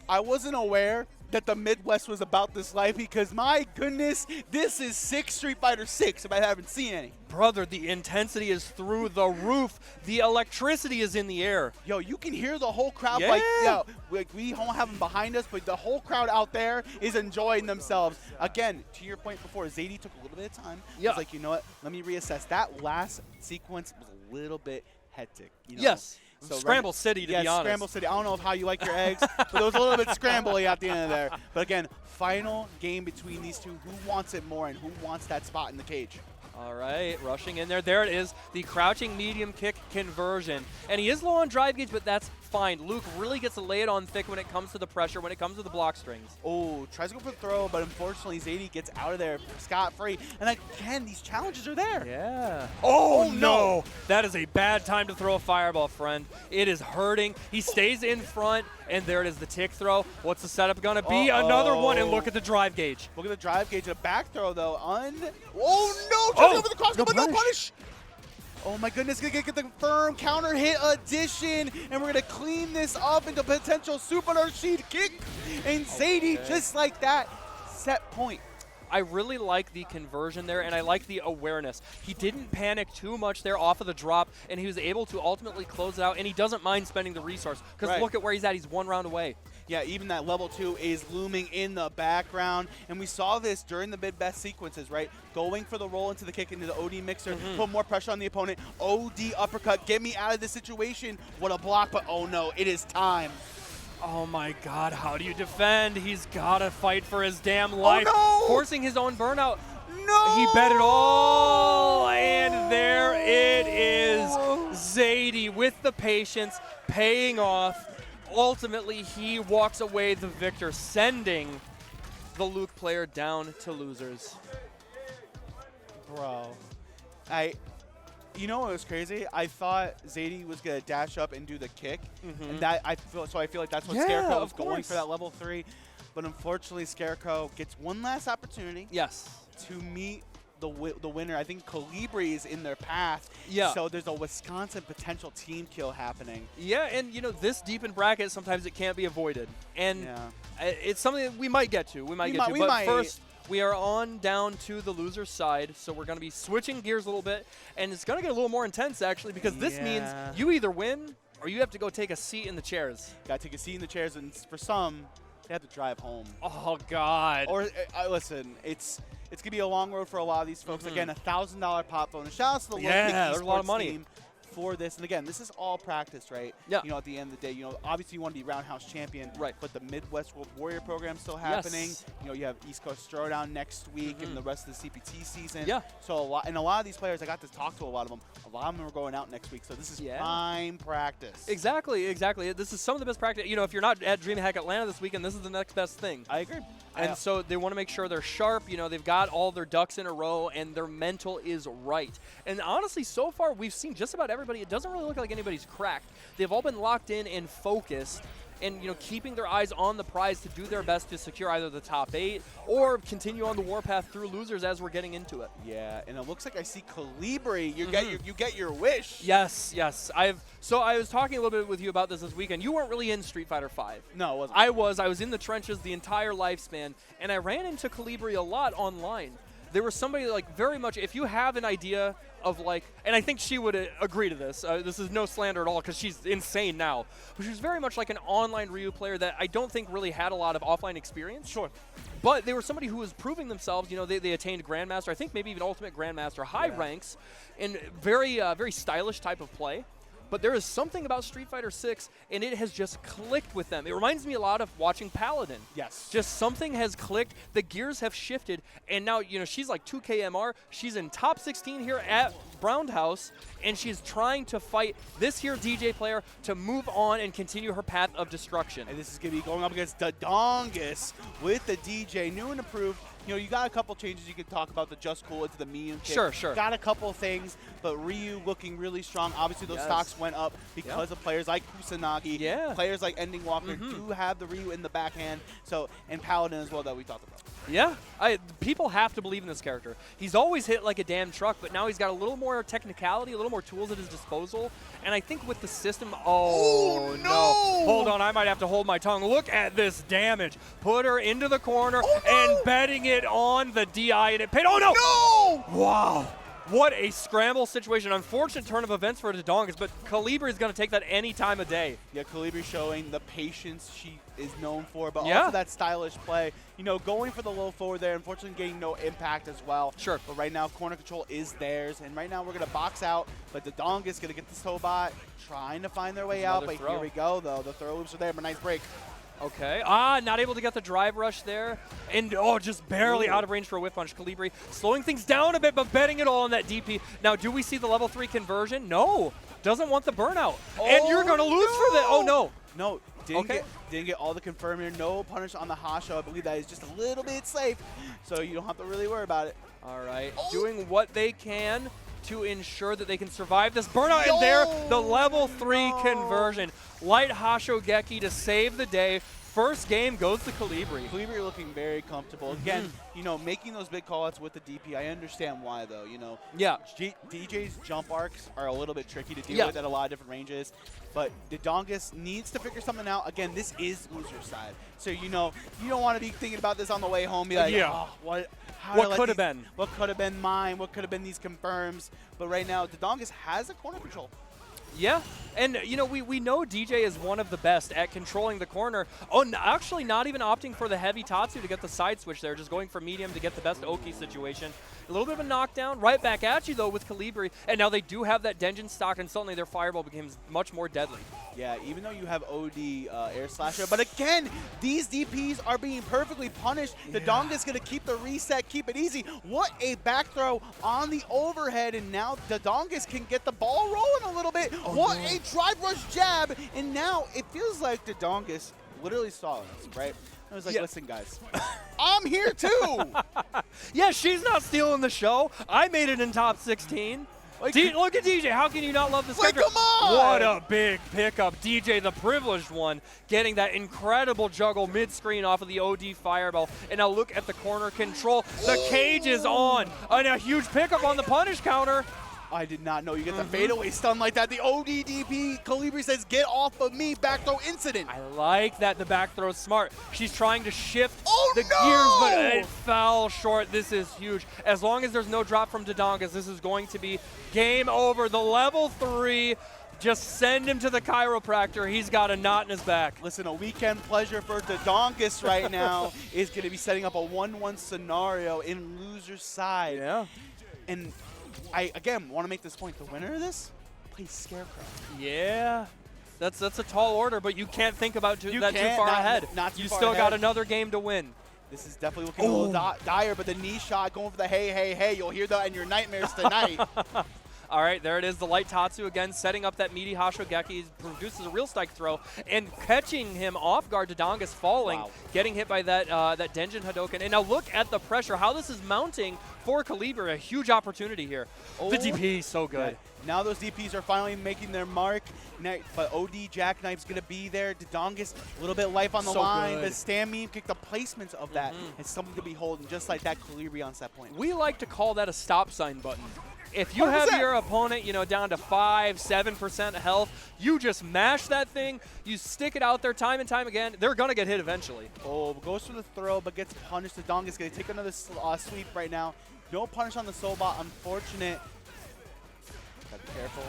I wasn't aware that the Midwest was about this life because, my goodness, this is Street Fighter 6 if I haven't seen any. Brother, the intensity is through the roof. The electricity is in the air. Yo, you can hear the whole crowd. Yeah. Like, yo, we don't have them behind us, but the whole crowd out there is enjoying themselves. Again, to your point before, ZAIDI took a little bit of time. Yeah. He's like, you know what? Let me reassess. That last sequence was a little bit hectic. You know? Yes. So Scramble City, to be honest. Scramble City. I don't know how you like your eggs, but it was a little bit scrambly at the end of there. But again, final game between these two. Who wants it more and who wants that spot in the cage? All right, rushing in there. There it is, the crouching medium kick conversion. And he is low on drive gauge, but that's fine. Luke really gets to lay it on thick when it comes to the pressure, when it comes to the block strings. Oh, tries to go for the throw, but unfortunately ZAIDI gets out of there scot-free. And again, these challenges are there. Yeah. Oh, no. That is a bad time to throw a fireball, friend. It is hurting. He stays in front, and there it is, the tick throw. What's the setup going to be? Another one, and look at the drive gauge. Look at the drive gauge. A back throw, though. Oh, no. Over the cross, but no punish. Oh my goodness, gonna get the firm counter hit addition, and we're gonna clean this up into potential super Rashid kick. And ZAIDI, just like that, set point. I really like the conversion there, and I like the awareness. He didn't panic too much there off of the drop, and he was able to ultimately close it out, and he doesn't mind spending the resource, because look at where he's at. He's 1 round away. Yeah, even that level 2 is looming in the background, and we saw this during the mid-best sequences, right? Going for the roll into the kick into the OD mixer, put more pressure on the opponent, OD uppercut, get me out of this situation. What a block, but oh no, it is time. Oh my god, how do you defend? He's got to fight for his damn life. Oh no! Forcing his own burnout. No! He bet it all, and there it is. ZAIDI with the patience, paying off. Ultimately, he walks away the victor, sending the Luke player down to losers. Bro, you know what was crazy? I thought ZAIDI was gonna dash up and do the kick, and that I feel like that's what Scarecrow was going for, that level 3. But unfortunately, Scarecrow gets one last opportunity. Yes. To meet the winner. I think Colibri is in their path. Yeah. So there's a Wisconsin potential team kill happening. Yeah, and you know, this deep in bracket, sometimes it can't be avoided, and it's something that we might get to. But first, we are on down to the loser side, so we're going to be switching gears a little bit, and it's going to get a little more intense, actually, because this means you either win or you have to go take a seat in the chairs. Got to take a seat in the chairs, and for some, they have to drive home. Oh, God. Or, listen, it's going to be a long road for a lot of these folks. Again, $1,000 pop bonus. Shout out to the local there's a lot of esports money team for this. And again, this is all practice, right? Yeah. You know, at the end of the day, you know, obviously you want to be Roundhouse champion. Right. But the Midwest World Warrior program still happening. Yes. You know, you have East Coast Throwdown next week and the rest of the CPT season. Yeah. So a lot of these players, I got to talk to a lot of them. A lot of them are going out next week. So this is prime practice. Exactly. This is some of the best practice. You know, if you're not at DreamHack Atlanta this weekend, this is the next best thing. I agree. And so they want to make sure they're sharp. You know, they've got all their ducks in a row, and their mental is right. And honestly, so far, we've seen just about everybody everybody, it doesn't really look like anybody's cracked. They've all been locked in and focused, and keeping their eyes on the prize to do their best to secure either the top 8 or continue on the warpath through losers as we're getting into it. Yeah, and it looks like I see Calibri. You get your wish. Yes, yes. So I was talking a little bit with you about this weekend. You weren't really in Street Fighter V. No, it wasn't. I was in the trenches the entire lifespan, and I ran into Calibri a lot online. There was somebody like very much, if you have an idea of like, and I think she would agree to this. This is no slander at all because she's insane now. But she was very much like an online Ryu player that I don't think really had a lot of offline experience. Sure. But they were somebody who was proving themselves. They attained Grandmaster, I think maybe even Ultimate Grandmaster, high ranks, in very, very stylish type of play. But there is something about Street Fighter 6, and it has just clicked with them. It reminds me a lot of watching Paladin. Yes. Just something has clicked. The gears have shifted, and now she's like 2K MR. She's in top 16 here at Roundhouse, and she's trying to fight this here DJ player to move on and continue her path of destruction. And this is going to be going up against Dodongus with the DJ, new and improved. You got a couple changes you could talk about, the Just Cool into the medium kick. Sure. Got a couple things, but Ryu looking really strong. Obviously, those stocks went up because of players like Kusanagi. Yeah. Players like Ending Walker do have the Ryu in the backhand. So, and Paladin as well that we talked about. Yeah, people have to believe in this character. He's always hit like a damn truck, but now he's got a little more technicality, a little more tools at his disposal. And I think with the system, oh no! Hold on, I might have to hold my tongue. Look at this damage. Put her into the corner and betting it on the DI, and it paid. Oh no! Wow. What a scramble situation. Unfortunate turn of events for Dodongus, but Calibri is going to take that any time of day. Yeah, Calibri showing the patience she is known for, but also that stylish play. Going for the low forward there, unfortunately getting no impact as well. Sure. But right now, corner control is theirs, and right now we're going to box out, but Dodongus is going to get this toe bot, trying to find their way out, but here we go, though. The throw loops are there, but nice break. Okay. Not able to get the drive rush there. And, just barely out of range for a whip punch. Calibri slowing things down a bit, but betting it all on that DP. Now, do we see the level 3 conversion? No. Doesn't want the burnout. And you're going to lose for that. Oh, no. No. Didn't get all the confirm here. No punish on the Hasho. I believe that is just a little bit safe, so you don't have to really worry about it. All right. Doing what they can to ensure that they can survive this burnout. And there, the level 3 conversion. Light Hashogeki to save the day. First game goes to Calibri. Calibri looking very comfortable. Again, making those big call-outs with the DP, I understand why, though. Yeah. DJ's jump arcs are a little bit tricky to deal with at a lot of different ranges. But Dodongus needs to figure something out. Again, this is loser side. So, you don't want to be thinking about this on the way home. Be like, what could have been? What could have been mine? What could have been these confirms? But right now, Dodongus has a corner control. Yeah, and we know DJ is one of the best at controlling the corner. Oh, actually not even opting for the heavy Tatsu to get the side switch there, just going for medium to get the best Oki situation. A little bit of a knockdown, right back at you though with Calibri, and now they do have that Denjin stock, and suddenly their fireball becomes much more deadly. Yeah, even though you have OD air slasher, but again, these DPs are being perfectly punished. The Dodongus going to keep the reset, keep it easy. What a back throw on the overhead, and now the Dodongus can get the ball rolling a little bit. What a drive rush jab, and now it feels like the Dodongus literally saw us, right? I was like, listen, guys, I'm here too. Yeah, she's not stealing the show. I made it in top 16. Look at DJ. How can you not love this character? Come on! What a big pickup. DJ, the privileged one, getting that incredible juggle mid-screen off of the OD fireball. And now look at the corner control. The cage is on. And a huge pickup on the punish counter. I did not know you get the fadeaway stun like that. The ODDP, Calibri says, get off of me, back throw incident. I like that the back throw is smart. She's trying to shift the gears, but it fell short. This is huge. As long as there's no drop from Dodongus, this is going to be game over. The level 3, just send him to the chiropractor. He's got a knot in his back. Listen, a weekend pleasure for Dodongus right now is going to be setting up a 1-1 scenario in loser's side. Yeah. And I, again, want to make this point. The winner of this plays Scarecrow. Yeah. That's a tall order, but you can't think about that too far ahead. Not too you far still ahead. got another game to win. This is definitely looking a little dire, but the knee shot going for the hey, hey, hey. You'll hear that in your nightmares tonight. All right, there it is. The light Tatsu again, setting up that meaty Hashogeki, produces a real strike throw, and catching him off guard. Dodongus falling, getting hit by that that Denjin Hadoken. And now look at the pressure, how this is mounting for Calibur. A huge opportunity here. The DP, so good. Yeah. Now those DPs are finally making their mark, but OD Jackknife's going to be there. Dodongus, a little bit life on the line. Good. The stand meme kick, the placements of that is something to behold, and just like that, Calibur on set point. We like to call that a stop sign button. If you have your opponent, down to 5-7% health, you just mash that thing, you stick it out there time and time again, they're going to get hit eventually. Oh, goes for the throw, but gets punished. Dodongus going to take another sweep right now. No punish on the Soulbot, unfortunate. Gotta be careful.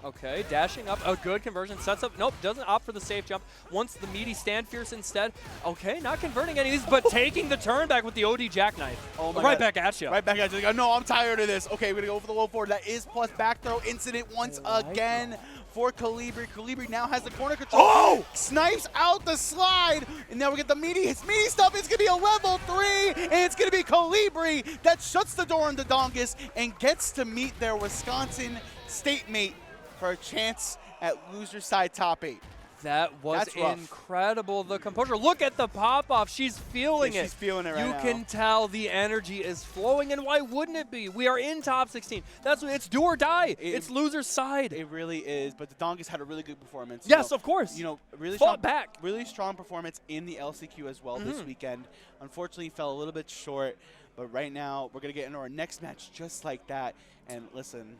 Okay, dashing up, a good conversion, sets up, nope, doesn't opt for the safe jump, wants the meaty stand fierce instead. Okay, not converting any of these, but taking the turn back with the OD Jackknife. Oh my right God. Back at you. Right back at you. No, I'm tired of this. Okay, we're gonna go for the low forward. That is plus back throw incident once again for Calibur. Calibur now has the corner control. Oh! Snipes out the slide, and now we get the meaty stuff. It's gonna be a level 3, and it's gonna be Calibur that shuts the door on Dodongus and gets to meet their Wisconsin state mate for a chance at loser side top 8. That was incredible. The composure. Look at the pop-off. She's feeling it. She's feeling it right now. You can tell the energy is flowing, and why wouldn't it be? We are in top 16. That's what it's do or die. It's loser's side. It really is, but the Dodongus had a really good performance. Yes, of course. Really fought back. Really strong performance in the LCQ as well this weekend. Unfortunately, fell a little bit short, but right now we're going to get into our next match just like that. And listen,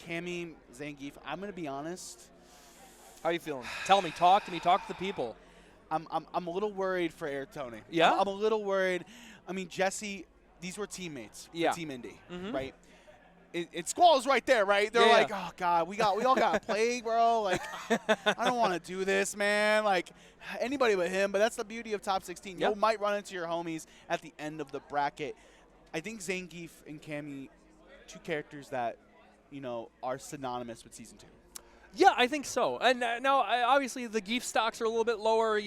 Cammy, Zangief, I'm going to be honest. How are you feeling? Tell me. Talk to me. Talk to the people. I'm a little worried for Air Tony. Yeah? I'm a little worried. I mean, Jesse, these were teammates for Team Indy, right? It Squall's right there, right? They're like, oh, God, we all got plague, bro. Like, I don't want to do this, man. Like, anybody but him. But that's the beauty of top 16. You might run into your homies at the end of the bracket. I think Zangief and Cammy, two characters that, are synonymous with Season 2. Yeah, I think so. And now, obviously, the Geef stocks are a little bit lower.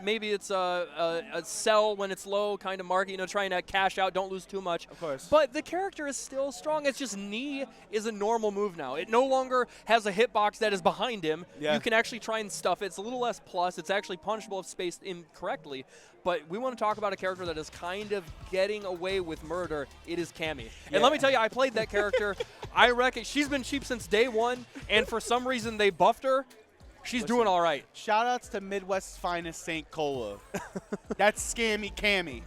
Maybe it's a sell when it's low kind of market, trying to cash out, don't lose too much. Of course. But the character is still strong. It's just knee is a normal move now. It no longer has a hitbox that is behind him. Yeah. You can actually try and stuff it. It's a little less plus. It's actually punishable if spaced incorrectly. But we want to talk about a character that is kind of getting away with murder. It is Cammy. And let me tell you, I played that character. I reckon she's been cheap since day one, and for some reason they buffed her. She's doing all right. Shout-outs to Midwest's finest St. Cola. That's Scammy Cammy.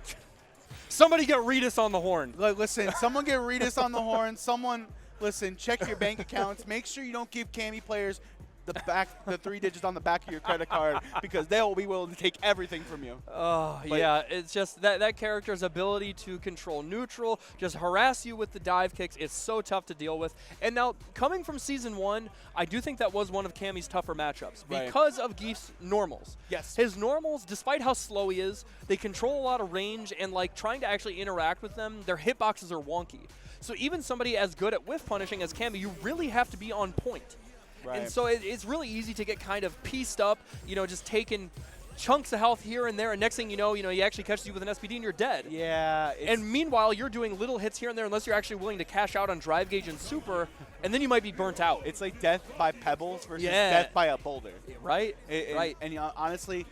Somebody get Reedus on the horn. Look, listen, someone get Reedus on the horn. Someone, listen, check your bank accounts. Make sure you don't give Cammy players the 3 digits on the back of your credit card, because they'll be willing to take everything from you. Oh, yeah. It's just that character's ability to control neutral, just harass you with the dive kicks, is so tough to deal with. And now, coming from Season 1, I do think that was one of Cammy's tougher matchups because of Geef's normals. Yes. His normals, despite how slow he is, they control a lot of range, and trying to actually interact with them, their hitboxes are wonky. So even somebody as good at whiff punishing as Cammy, you really have to be on point. Right. And so it's really easy to get kind of pieced up, just taking chunks of health here and there, and next thing you know, he actually catches you with an SPD and you're dead. Yeah. And meanwhile, you're doing little hits here and there unless you're actually willing to cash out on drive gauge and super, and then you might be burnt out. It's like death by pebbles versus death by a boulder. Right? Right. And honestly,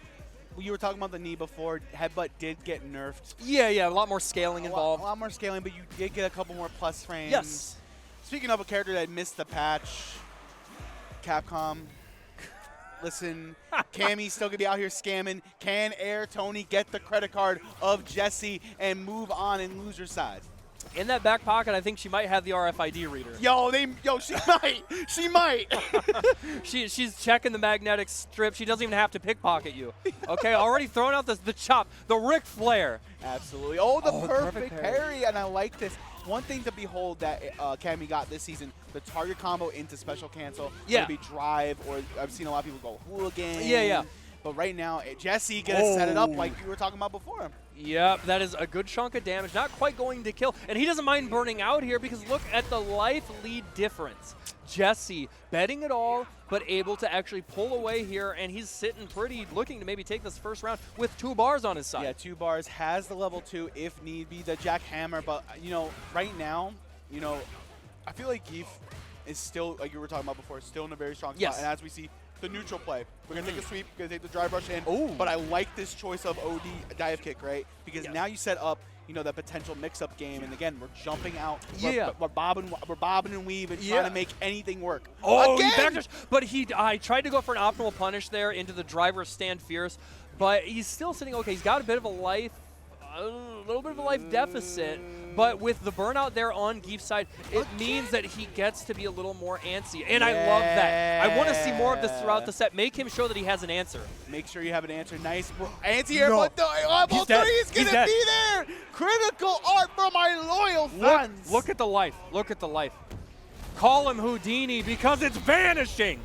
you were talking about the knee before. Headbutt did get nerfed. Yeah, a lot more scaling involved. A lot more scaling, but you did get a couple more plus frames. Yes. Speaking of a character that missed the patch, Capcom, listen, Cammy's still going to be out here scamming. Can Air Tony get the credit card of Jesse and move on in loser side? In that back pocket, I think she might have the RFID reader. Yo, she might. She might. She's checking the magnetic strip. She doesn't even have to pickpocket you. Okay, already throwing out the chop, the Ric Flair. Absolutely. Oh, the perfect parry, and I like this. One thing to behold that Cammy got this season, the target combo into special cancel. Yeah. It'll be drive, or I've seen a lot of people go hooligan. Yeah. But right now, Jesse gonna set it up like you were talking about before. Yep, that is a good chunk of damage. Not quite going to kill. And he doesn't mind burning out here because look at the life lead difference. Jesse betting it all, but able to actually pull away here, and he's sitting pretty, looking to maybe take this first round with 2 bars on his side. Yeah, 2 bars, has the level 2 if need be, the jackhammer, but right now, you know, I feel like Geef is still, like you were talking about before, still in a very strong spot. Yes. And as we see the neutral play, we're going to take a sweep, we're going to take the drive rush in. Ooh. But I like this choice of OD dive kick, right? Because now you set up, you know, that potential mix-up game. And again, we're jumping out. We're bobbing and weave and trying to make anything work. Oh, again! He backdashed. But I tried to go for an optimal punish there into the driver stand fierce. But he's still sitting okay. He's got a bit of a life, a little bit of a life deficit. But with the burnout there on Geef's side, it means that he gets to be a little more antsy. And I love that. I want to see more of this throughout the set. Make him show that he has an answer. Make sure you have an answer. Nice. Anti-air, but the level 3 is going to be there. Critical art for my loyal fans. Look at the life. Look at the life. Call him Houdini because it's vanishing.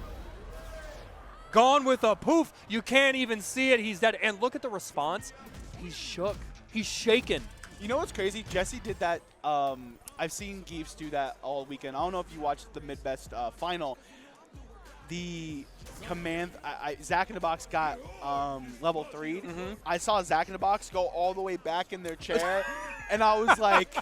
Gone with a poof. You can't even see it. He's dead. And look at the response. He's shook. He's shaken. You know what's crazy? Jesse did that. I've seen Geefs do that all weekend. I don't know if you watched the mid-best final. The command, ZACHINABOX got level 3. I saw ZACHINABOX go all the way back in their chair, and I was like,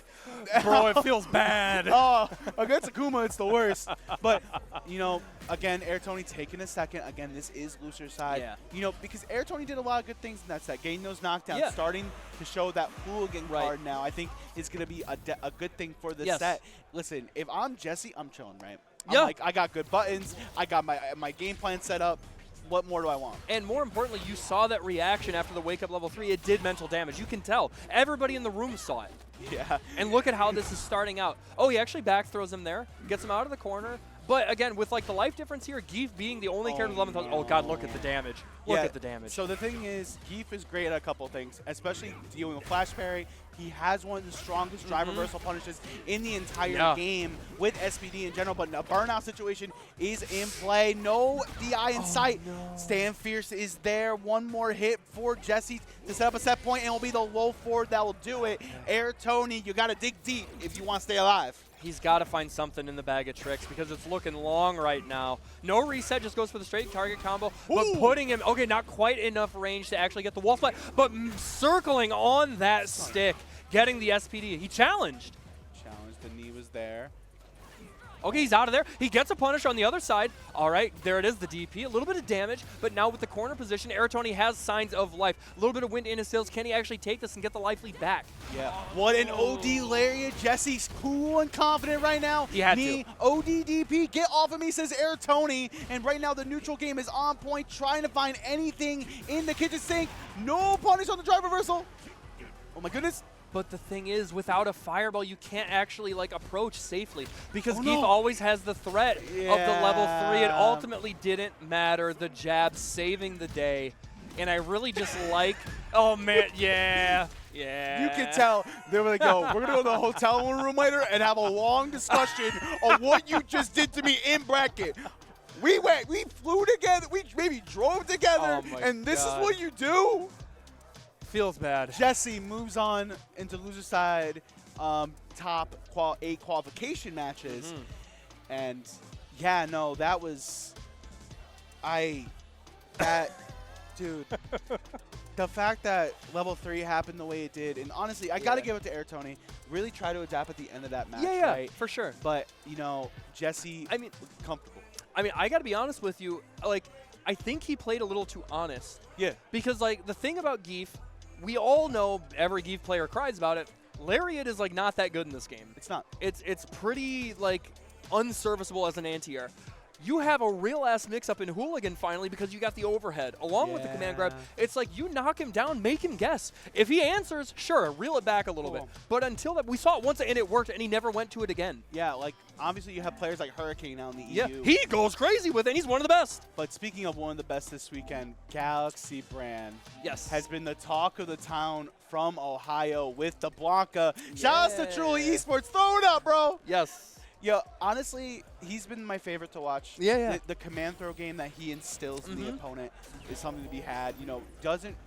bro, it feels bad. Oh, against Akuma, it's the worst. But, you know, again, Air Tony taking a second. Again, this is loser side. Yeah. You know, because Air Tony did a lot of good things in that set. Getting those knockdowns, starting to show that hooligan card now, I think is going to be a good thing for this set. Listen, if I'm Jesse, I'm chilling, right? I'm like, I got good buttons. I got my game plan set up. What more do I want? And more importantly, you saw that reaction after the wake up level 3. It did mental damage. You can tell. Everybody in the room saw it. Yeah. And look at how this is starting out. Oh, he actually back throws him there. Gets him out of the corner. But again, with like the life difference here, Geef being the only character with 11,000. Oh God, look at the damage. Look at the damage. So the thing is, Geef is great at a couple of things, especially dealing with flash parry. He has one of the strongest drive reversal punishes in the entire game with SPD in general, but a burnout situation is in play. No DI in sight. Stand Fierce is there. One more hit for Jesse to set up a set point, and it'll be the low forward that will do it. Air Tony, you got to dig deep if you want to stay alive. He's got to find something in the bag of tricks because it's looking long right now. No reset, just goes for the straight target combo. But putting him, okay, not quite enough range to actually get the wall splat, but circling on that stick, getting the SPD. He challenged. The knee was there. Okay, he's out of there. He gets a punish on the other side. All right, there it is, the DP. A little bit of damage, but now with the corner position, Air Tony has signs of life. A little bit of wind in his sails. Can he actually take this and get the life lead back? Yeah. What an OD lariat. Jesse's cool and confident right now. He had to. OD DP, get off of me, says Air Tony. And right now the neutral game is on point, trying to find anything in the kitchen sink. No punish on the drive reversal. Oh my goodness. But the thing is, without a fireball, you can't actually like approach safely because Geef always has the threat of the level 3. It ultimately didn't matter. The jab saving the day. And I really just like, oh man, yeah. You can tell they were like, yo, we're going to go to the hotel room later and have a long discussion on what you just did to me in bracket. We flew together, we maybe drove together, and this is what you do? Feels bad. Jesse moves on into loser side, top 8 qualification matches. And yeah, no, that was, dude, the fact that level 3 happened the way it did, and honestly, I got to give it to Air Tony. Really try to adapt at the end of that match, right? For sure. But, you know, Jesse, I mean, comfortable. I mean, I got to be honest with you, like, I think he played a little too honest. Yeah. Because, like, the thing about Geef, we all know, every Geef player cries about it, Lariat is like not that good in this game. It's not. It's pretty like unserviceable as an anti-air. You have a real-ass mix-up in Hooligan finally because you got the overhead along with the command grab. It's like you knock him down, make him guess. If he answers, sure, reel it back a little bit. But until that, we saw it once and it worked, and he never went to it again. Yeah, like obviously you have players like Hurricane now in the EU. Yeah, he goes crazy with it, and he's one of the best. But speaking of one of the best this weekend, Galaxy Brand has been the talk of the town from Ohio with the Blanca. Shout out to Truly Esports. Throw it up, bro. Yes. Yeah, honestly, he's been my favorite to watch. Yeah. The command throw game that he instills in the opponent is something to be had. You know,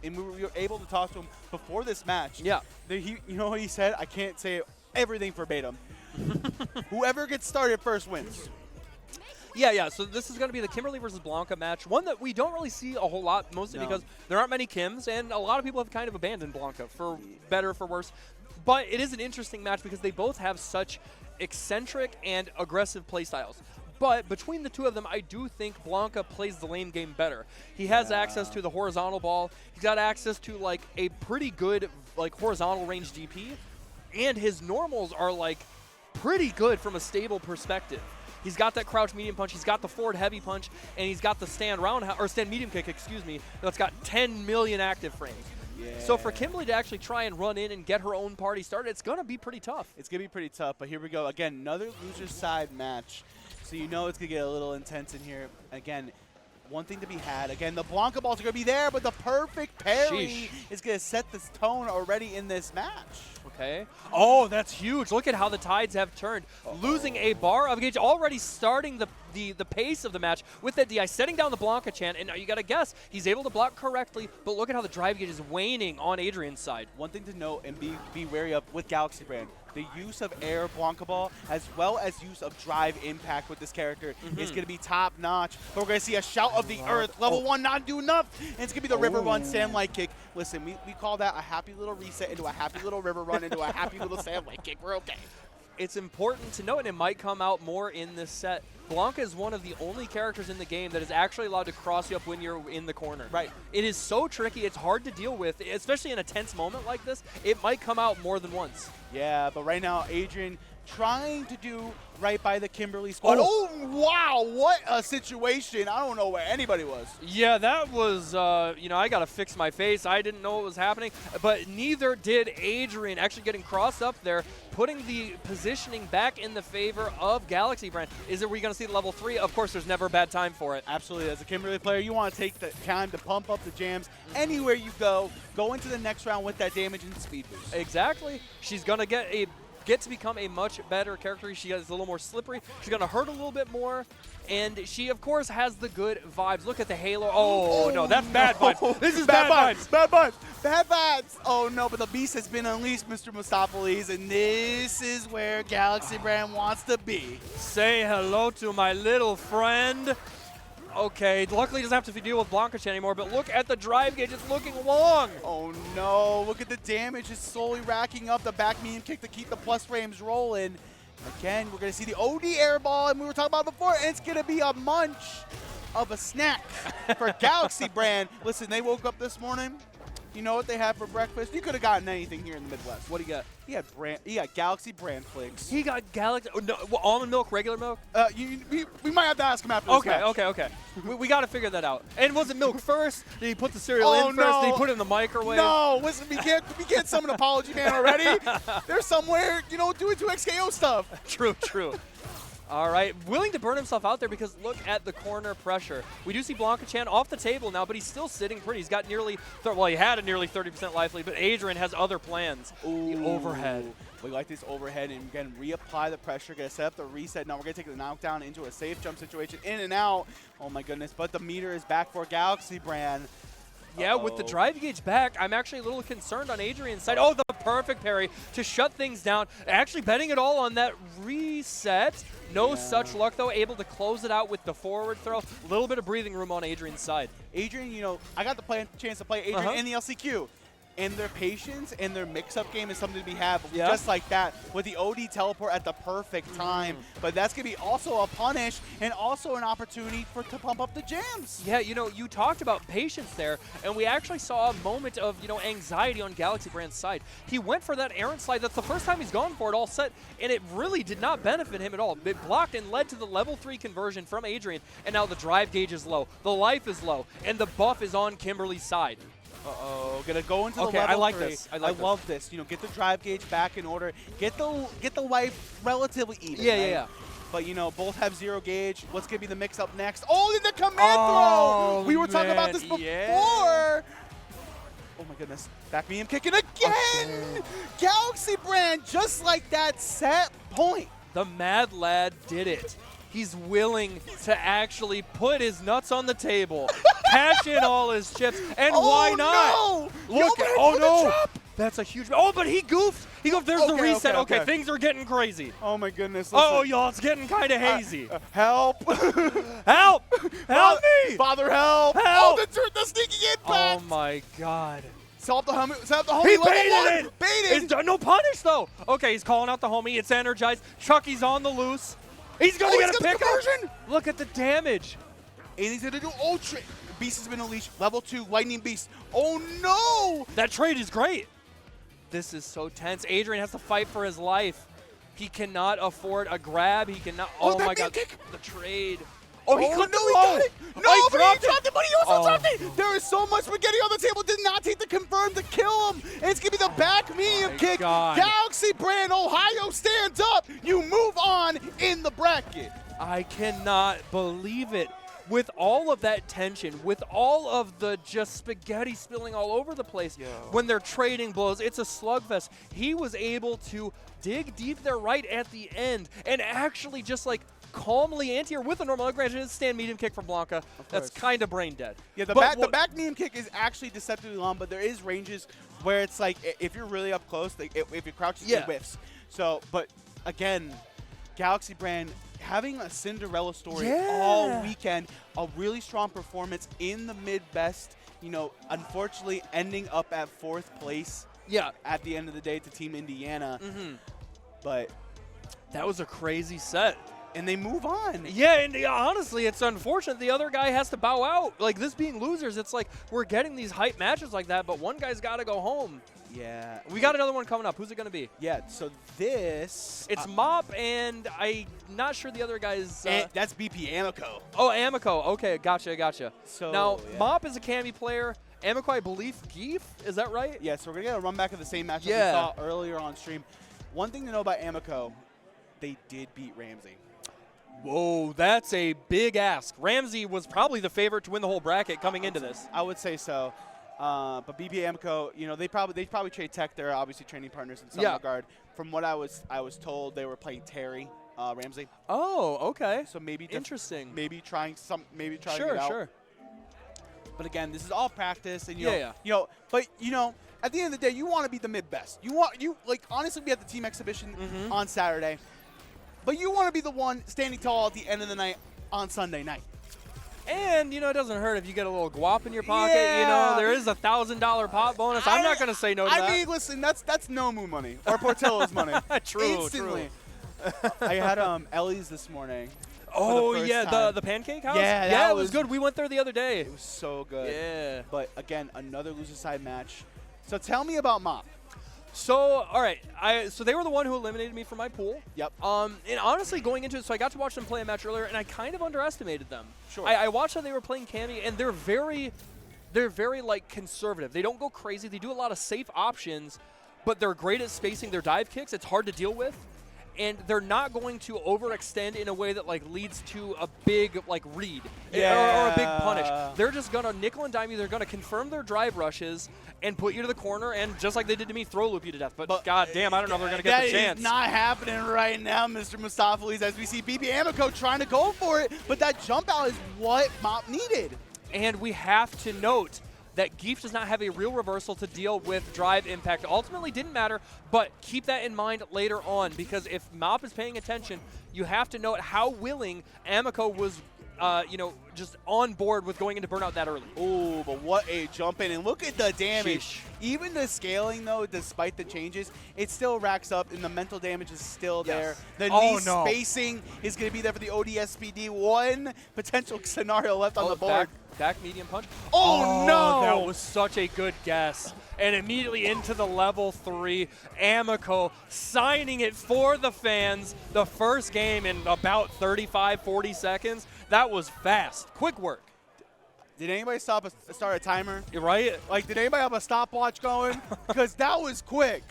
and we were able to talk to him before this match. Yeah. You know what he said? I can't say everything verbatim. Whoever gets started first wins. Yeah. So this is going to be the Kimberly versus Blanca match, one that we don't really see a whole lot, mostly because there aren't many Kims, and a lot of people have kind of abandoned Blanca, for better or for worse. But it is an interesting match because they both have such eccentric and aggressive playstyles. But between the two of them, I do think Blanka plays the lane game better. He has access to the horizontal ball. He's got access to like a pretty good like horizontal range DP, and his normals are like pretty good from a stable perspective. He's got that crouch medium punch, he's got the forward heavy punch, and he's got the stand medium kick, excuse me, that's got 10 million active frames. Yeah. So for Kimberly to actually try and run in and get her own party started, it's going to be pretty tough. It's going to be pretty tough, but here we go. Again, another loser side match. So you know it's going to get a little intense in here. Again, one thing to be had. Again, the Blanka balls are going to be there, but the perfect parry is going to set this tone already in this match. Okay. Oh, that's huge. Look at how the tides have turned. Losing a bar of gauge, already starting the pace of the match with that DI, setting down the Blanka chant, and now you got to guess, he's able to block correctly, but look at how the drive gauge is waning on Adrian's side. One thing to note and be wary of with Galaxy Brand, the use of air Blanka ball as well as use of drive impact with this character is going to be top notch. But we're going to see a shout of the earth, level 1 not do enough, and it's going to be the river run sand light kick. Listen, we call that a happy little reset into a happy little river run into a happy little sand light kick. We're okay. It's important to note, and it might come out more in this set, Blanka is one of the only characters in the game that is actually allowed to cross you up when you're in the corner. Right. It is so tricky, it's hard to deal with, especially in a tense moment like this. It might come out more than once. Yeah, but right now, Adrian trying to do right by the Kimberly squad. Oh, wow, what a situation. I don't know where anybody was. Yeah, that was, you know, I got to fix my face. I didn't know what was happening, but neither did Adrian. Actually getting crossed up there, putting the positioning back in the favor of Galaxy Brand. Are we going to see level 3? Of course, there's never a bad time for it. Absolutely. As a Kimberly player, you want to take the time to pump up the jams anywhere you go into the next round with that damage and speed boost. Exactly. She's going to get to become a much better character. She is a little more slippery. She's going to hurt a little bit more. And she, of course, has the good vibes. Look at the halo. Oh, no, that's bad vibes. This is bad vibes. Bad vibes. Bad vibes. Oh, no, but the beast has been unleashed, Mr. Mustaphalis, and this is where Galaxy Brand wants to be. Say hello to my little friend. Okay, luckily he doesn't have to deal with Blanka anymore, but look at the drive gauge, it's looking long. Oh no, look at the damage, it's slowly racking up. The back medium kick to keep the plus frames rolling. Again, we're going to see the OD air ball, and we were talking about it before, and it's going to be a munch of a snack for Galaxy Brand. Listen, they woke up this morning. You know what they had for breakfast? You could have gotten anything here in the Midwest. What do you got? He got Galaxy Brand Flakes. He got Galaxy. Oh, no, almond milk, regular milk? We might have to ask him after this match. Okay. we got to figure that out. And was it milk first? Did he put the cereal in first? Did he put it in the microwave? No, listen, we can't summon Apology Man already. There's somewhere, you know, doing 2XKO stuff. True. All right, willing to burn himself out there because look at the corner pressure. We do see Blanka Chan off the table now, but he's still sitting pretty. He's got he had a nearly 30% life lead, but Adrian has other plans. Ooh. The overhead. We like this overhead, and again, reapply the pressure, gonna set up the reset. Now we're gonna take the knockdown into a safe jump situation, in and out. Oh my goodness, but the meter is back for Galaxy Brand. Yeah, with the drive gauge back, I'm actually a little concerned on Adrian's side. Oh, the perfect parry to shut things down. Actually betting it all on that reset. No such luck, though. Able to close it out with the forward throw. A little bit of breathing room on Adrian's side. Adrian, you know, I got the chance to play Adrian in the LCQ. And their patience and their mix-up game is something to be had, just like that, with the OD teleport at the perfect time. But that's going to be also a punish and also an opportunity to pump up the jams. Yeah, you know, you talked about patience there, and we actually saw a moment of, you know, anxiety on Galaxy Brand's side. He went for that errant slide. That's the first time he's gone for it all set, and it really did not benefit him at all. It blocked and led to the level 3 conversion from Adrian, and now the drive gauge is low, the life is low, and the buff is on Kimberly's side. Uh-oh, gonna go into the level 3. I like this. I love this. You know, get the drive gauge back in order. Get the life relatively even. Yeah. But, you know, both have 0 gauge. What's going to be the mix-up next? Oh, the command throw! We were talking about this before. Oh, my goodness. Back medium kicking again! Galaxy Brand, just like that set point. The Mad Lad did it. He's willing to actually put his nuts on the table, cash in all his chips, and why not? No! Look at, oh no! That's a huge, oh, but he goofed. There's the reset. Okay, things are getting crazy. Oh my goodness. Oh, y'all, it's getting kind of hazy. Help. Help me. Father, help. Help. Oh, the sneaking impact. Oh my God. Set up the homie. He level baited one. it! Baited! It's done, no punish, though. Okay, he's calling out the homie. It's energized. Chucky's on the loose. He's going to get a pick up. Look at the damage. And he's going to do ultra. Beast has been unleashed. Level 2, Lightning Beast. Oh, no! That trade is great. This is so tense. Adrian has to fight for his life. He cannot afford a grab. He cannot. Oh my God. Kick. The trade. Oh, he couldn't. No, he got it. No, he but he dropped it, but he also dropped it. no. There is so much spaghetti on the table. Did not take the confirm to kill him. And it's going to be the back medium kick. God. Galaxy brand Ohio stands up. You move on in the bracket. I cannot believe it. With all of that tension, with all of the just spaghetti spilling all over the place, when they're trading blows, it's a slugfest. He was able to dig deep there right at the end and actually just like calmly anti-air with a normal granted stand medium kick from Blanca. That's kind of brain dead. Yeah, the back medium kick is actually deceptively long, but there is ranges where it's like if you're really up close, like, if you crouch, it whiffs. So, but again, Galaxy brand having a Cinderella story all weekend, a really strong performance in the mid-best, you know, unfortunately ending up at 4th place at the end of the day to Team Indiana. But that was a crazy set. And they move on. Yeah, and honestly, it's unfortunate the other guy has to bow out. Like, this being losers, it's like we're getting these hype matches like that, but one guy's got to go home. Yeah. We got another one coming up. Who's it going to be? Yeah, so this... It's Mop, and I'm not sure the other guy's... that's BP Amico. Oh, Amico. Okay, gotcha. So, now, Mop is a Cammy player. Amico, I believe, Geef. Is that right? Yeah, so we're going to get a run back of the same match that we saw earlier on stream. One thing to know about Amico, they did beat Ramsey. Whoa, that's a big ask. Ramsey was probably the favorite to win the whole bracket coming into this. I would say so. But BP Amico, you know, they probably trade tech. They're obviously training partners in some regard. From what I was told, they were playing Terry Ramsey. Oh, okay. So maybe interesting. Maybe trying it out. Sure. But again, this is all practice, and you know, but you know, at the end of the day, you want to be the mid best. You like honestly be at the team exhibition on Saturday, but you want to be the one standing tall at the end of the night on Sunday night. And, you know, it doesn't hurt if you get a little guap in your pocket. You know, there is a $1,000 pot bonus. I'm not going to say no to that. I mean, listen, that's Nomu money or Portillo's money. True. I had Ellie's this morning. Oh, yeah, the pancake house? Yeah, it was good. We went there the other day. It was so good. Yeah. But, again, another loser side match. So tell me about Mop. So, all right, so they were the one who eliminated me from my pool. Yep. And honestly, going into it, so I got to watch them play a match earlier, and I kind of underestimated them. Sure. I watched how they were playing Cammy, and they're very like conservative. They don't go crazy. They do a lot of safe options, but they're great at spacing their dive kicks. It's hard to deal with. And they're not going to overextend in a way that like leads to a big like read or a big punish. They're just gonna nickel and dime you. They're gonna confirm their drive rushes and put you to the corner, and just like they did to me, throw loop you to death. But god damn, I don't know if they're gonna get the chance. That is not happening right now, Mr. Mustaphalis, as we see BP Amico trying to go for it, but that jump out is what Mop needed. And we have to note that Geef does not have a real reversal to deal with drive impact. Ultimately didn't matter, but keep that in mind later on, because if Mop is paying attention, you have to note how willing Amico was, you know, just on board with going into burnout that early. Oh, but what a jump in, and look at the damage. Sheesh. Even the scaling, though, despite the changes, it still racks up, and the mental damage is still there. The knee spacing is going to be there for the ODSPD. One potential scenario left on the board. Back medium punch. Oh, no! That was such a good guess. And immediately into the level 3, Amico signing it for the fans. The first game in about 35, 40 seconds. That was fast. Quick work. Did anybody start a timer? You're right. Like, did anybody have a stopwatch going? Because that was quick.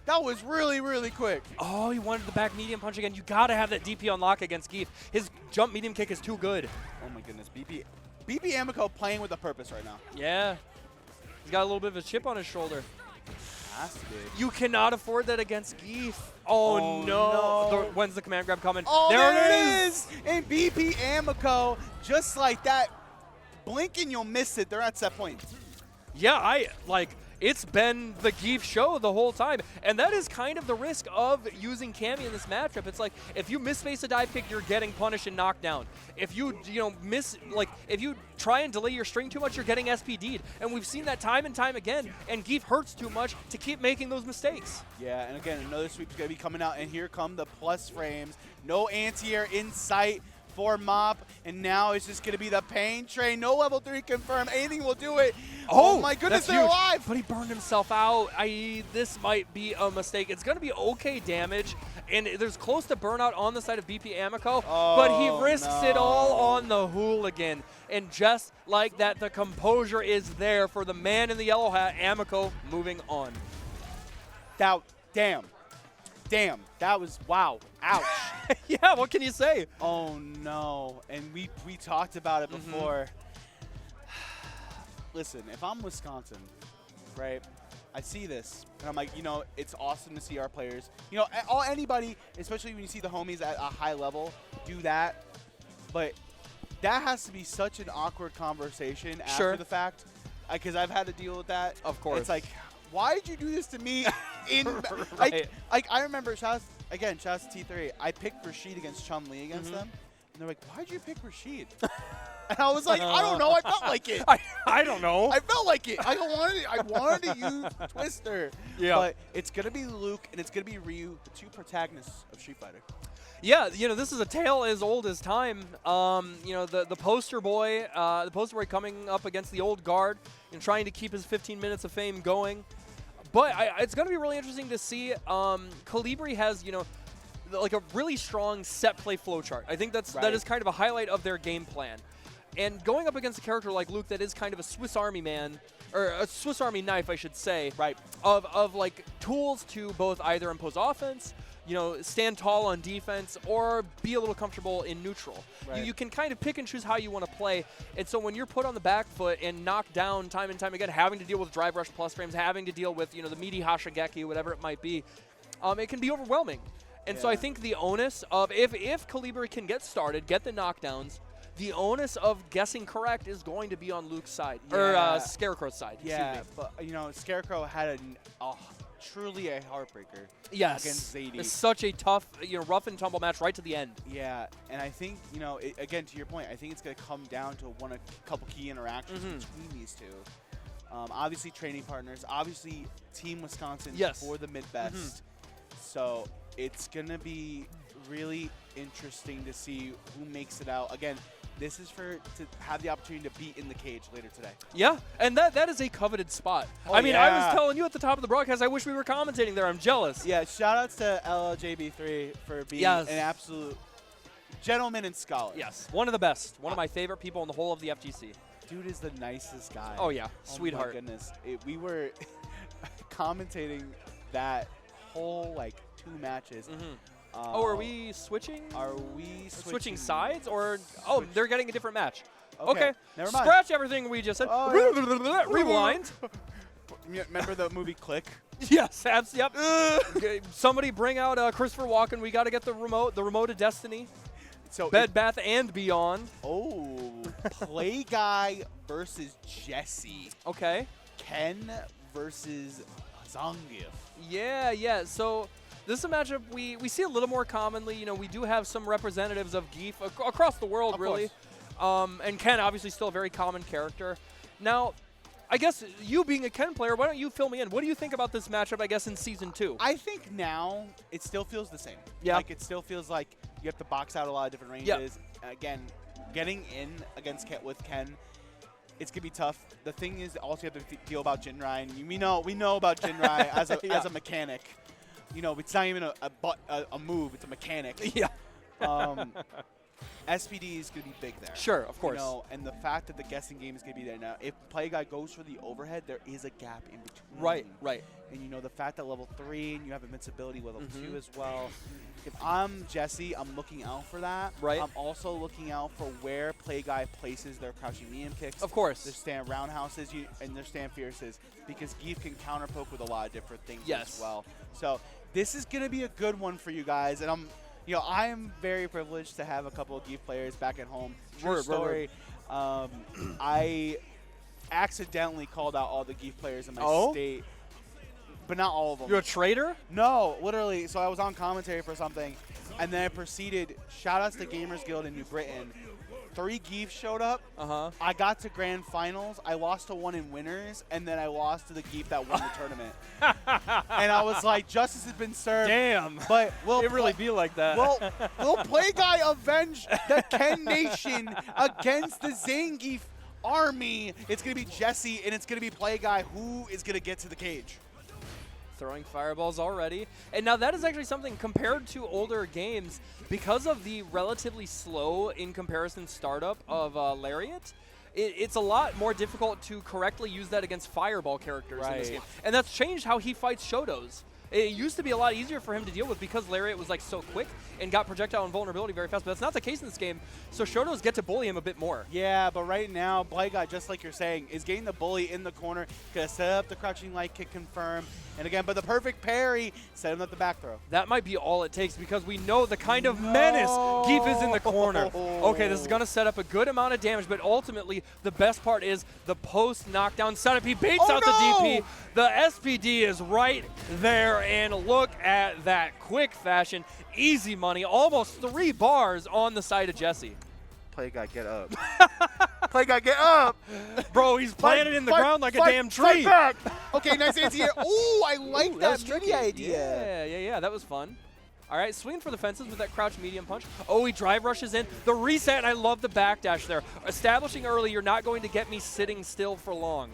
That was really, really quick. Oh, he wanted the back medium punch again. You got to have that DP unlock against Geef. His jump medium kick is too good. Oh, my goodness. BP Amico playing with a purpose right now. Yeah. He's got a little bit of a chip on his shoulder. Has to be. You cannot afford that against Geef. Oh, no. When's the command grab coming? Oh, there it is. And BP Amico, just like that, blink and you'll miss it. They're at set point. Yeah, it's been the Geef show the whole time. And that is kind of the risk of using Cammy in this matchup. It's like, if you misface a dive kick, you're getting punished and knocked down. If you, if you try and delay your string too much, you're getting SPD'd. And we've seen that time and time again, and Geef hurts too much to keep making those mistakes. Yeah, and again, another sweep's going to be coming out, and here come the plus frames. No anti-air in sight for Mop, and now it's just going to be the pain train. No level 3 confirmed. Anything will do it. Oh my goodness, they're alive. But he burned himself out. This might be a mistake. It's going to be okay damage, and there's close to burnout on the side of BP Amico, but he risks it all on the Hooligan. And just like that, the composure is there for the man in the yellow hat, Amico, moving on. Damn, that was, wow, ouch. Yeah, what can you say? Oh no, and we talked about it before. Listen, if I'm Wisconsin, right, I see this, and I'm like, it's awesome to see our players, anybody, especially when you see the homies at a high level, do that, but that has to be such an awkward conversation after the fact, because I've had to deal with that. Of course. It's like, why did you do this to me? Right. I remember, shout out to T3, I picked Rashid against Chun-Li against them, and they're like, why'd you pick Rashid? And I was like, I don't know, I felt like it. I don't know. I felt like it. I wanted to use Twister. Yeah. But it's going to be Luke and it's going to be Ryu, the two protagonists of Street Fighter. Yeah, this is a tale as old as time. The poster boy coming up against the old guard and trying to keep his 15 minutes of fame going. But it's going to be really interesting to see. Calibri has, like a really strong set play flowchart. I think that is kind of a highlight of their game plan. And going up against a character like Luke that is kind of a Swiss Army man, or a Swiss Army knife, I should say, of like tools to both either impose offense, stand tall on defense, or be a little comfortable in neutral. Right. You can kind of pick and choose how you want to play. And so when you're put on the back foot and knocked down time and time again, having to deal with drive rush plus frames, having to deal with, the meaty Hashigeki, whatever it might be, it can be overwhelming. And so I think the onus of, if Calibri can get started, get the knockdowns, the onus of guessing correct is going to be on Luke's side, or Scarecrow's side. Yeah, but Scarecrow had truly a heartbreaker. Yes, against ZAIDI. It's such a tough, rough and tumble match right to the end. Yeah, and I think again to your point, I think it's going to come down to a couple key interactions between these two. Obviously, training partners. Obviously, Team Wisconsin for the mid-best. So it's going to be really interesting to see who makes it out. Again, this is to have the opportunity to be in the cage later today. Yeah, and that is a coveted spot. I mean, I was telling you at the top of the broadcast, I wish we were commentating there. I'm jealous. Yeah, shout-outs to LLJB3 for being an absolute gentleman and scholar. Yes, one of the best. One of my favorite people in the whole of the FGC. Dude is the nicest guy. Oh, yeah. Sweetheart. Oh, my goodness. We were commentating that whole, 2 matches. Are we switching? Are we switching sides? Or they're getting a different match. Okay. Never mind. Scratch everything we just said. Rewind. Remember the movie Click? Yes, yep. Okay, somebody bring out Christopher Walken. We got to get the remote of Destiny. So Bed Bath and Beyond. Oh, Play Guy versus Jesse. Okay. Ken versus Zangief. Yeah. So this is a matchup we see a little more commonly. We do have some representatives of Geef across the world, really. And Ken, obviously, still a very common character. Now, I guess you being a Ken player, why don't you fill me in? What do you think about this matchup, I guess, in Season 2? I think now it still feels the same. Yeah. It still feels like you have to box out a lot of different ranges. Yeah. Again, getting in with Ken, it's going to be tough. The thing is, also you have to deal about Jinrai. And we know about Jinrai as a mechanic. It's not even a move. It's a mechanic. Yeah. SPD is going to be big there. Sure, of course. And the fact that the guessing game is going to be there now. If Play Guy goes for the overhead, there is a gap in between. Right. And the fact that level 3 and you have invincibility level 2 as well. If I'm Jesse, I'm looking out for that. Right. I'm also looking out for where Play Guy places their crouching medium kicks. Of course. Their stand roundhouses and their stand fierces, because Geef can counterpoke with a lot of different things as well. So this is going to be a good one for you guys, and I am very privileged to have a couple of Geef players back at home. True story. I accidentally called out all the Geef players in my state, but not all of them. You're a traitor? No, literally. So I was on commentary for something, and then I proceeded, shout-outs to Gamers Guild in New Britain. 3 Geefs showed up. I got to grand finals. I lost to one in winners, and then I lost to the Geef that won the tournament. And I was like, justice has been served. Damn. But it really be like that. Will Play Guy avenge the Ken Nation against the Zangief army? It's going to be Jesse, and it's going to be Play Guy. Who is going to get to the cage? Throwing fireballs already. And now that is actually something compared to older games, because of the relatively slow in comparison startup of Lariat, it's a lot more difficult to correctly use that against fireball characters in this game. And that's changed how he fights Shotos. It used to be a lot easier for him to deal with because Lariat was like so quick and got projectile invulnerability very fast, but that's not the case in this game. So Shotos get to bully him a bit more. Yeah, but right now, Play Guy, just like you're saying, is getting the bully in the corner, gonna set up the crouching light kick confirm, and again, but the perfect parry, set him up the back throw. That might be all it takes because we know the kind of menace Geef is in the corner. Okay, this is gonna set up a good amount of damage, but ultimately the best part is the post knockdown setup. He baits out the DP. The SPD is right there, and look at that quick fashion. Easy money, almost 3 bars on the side of Jesse. Play Guy, get up. Play Guy, get up. Bro, he's planted in the ground like a damn tree. Back. Okay, nice anti-air. Ooh, I like that mini idea. Yeah, that was fun. All right, swinging for the fences with that crouch medium punch. Oh, he drive rushes in. The reset, and I love the backdash there. Establishing early, you're not going to get me sitting still for long.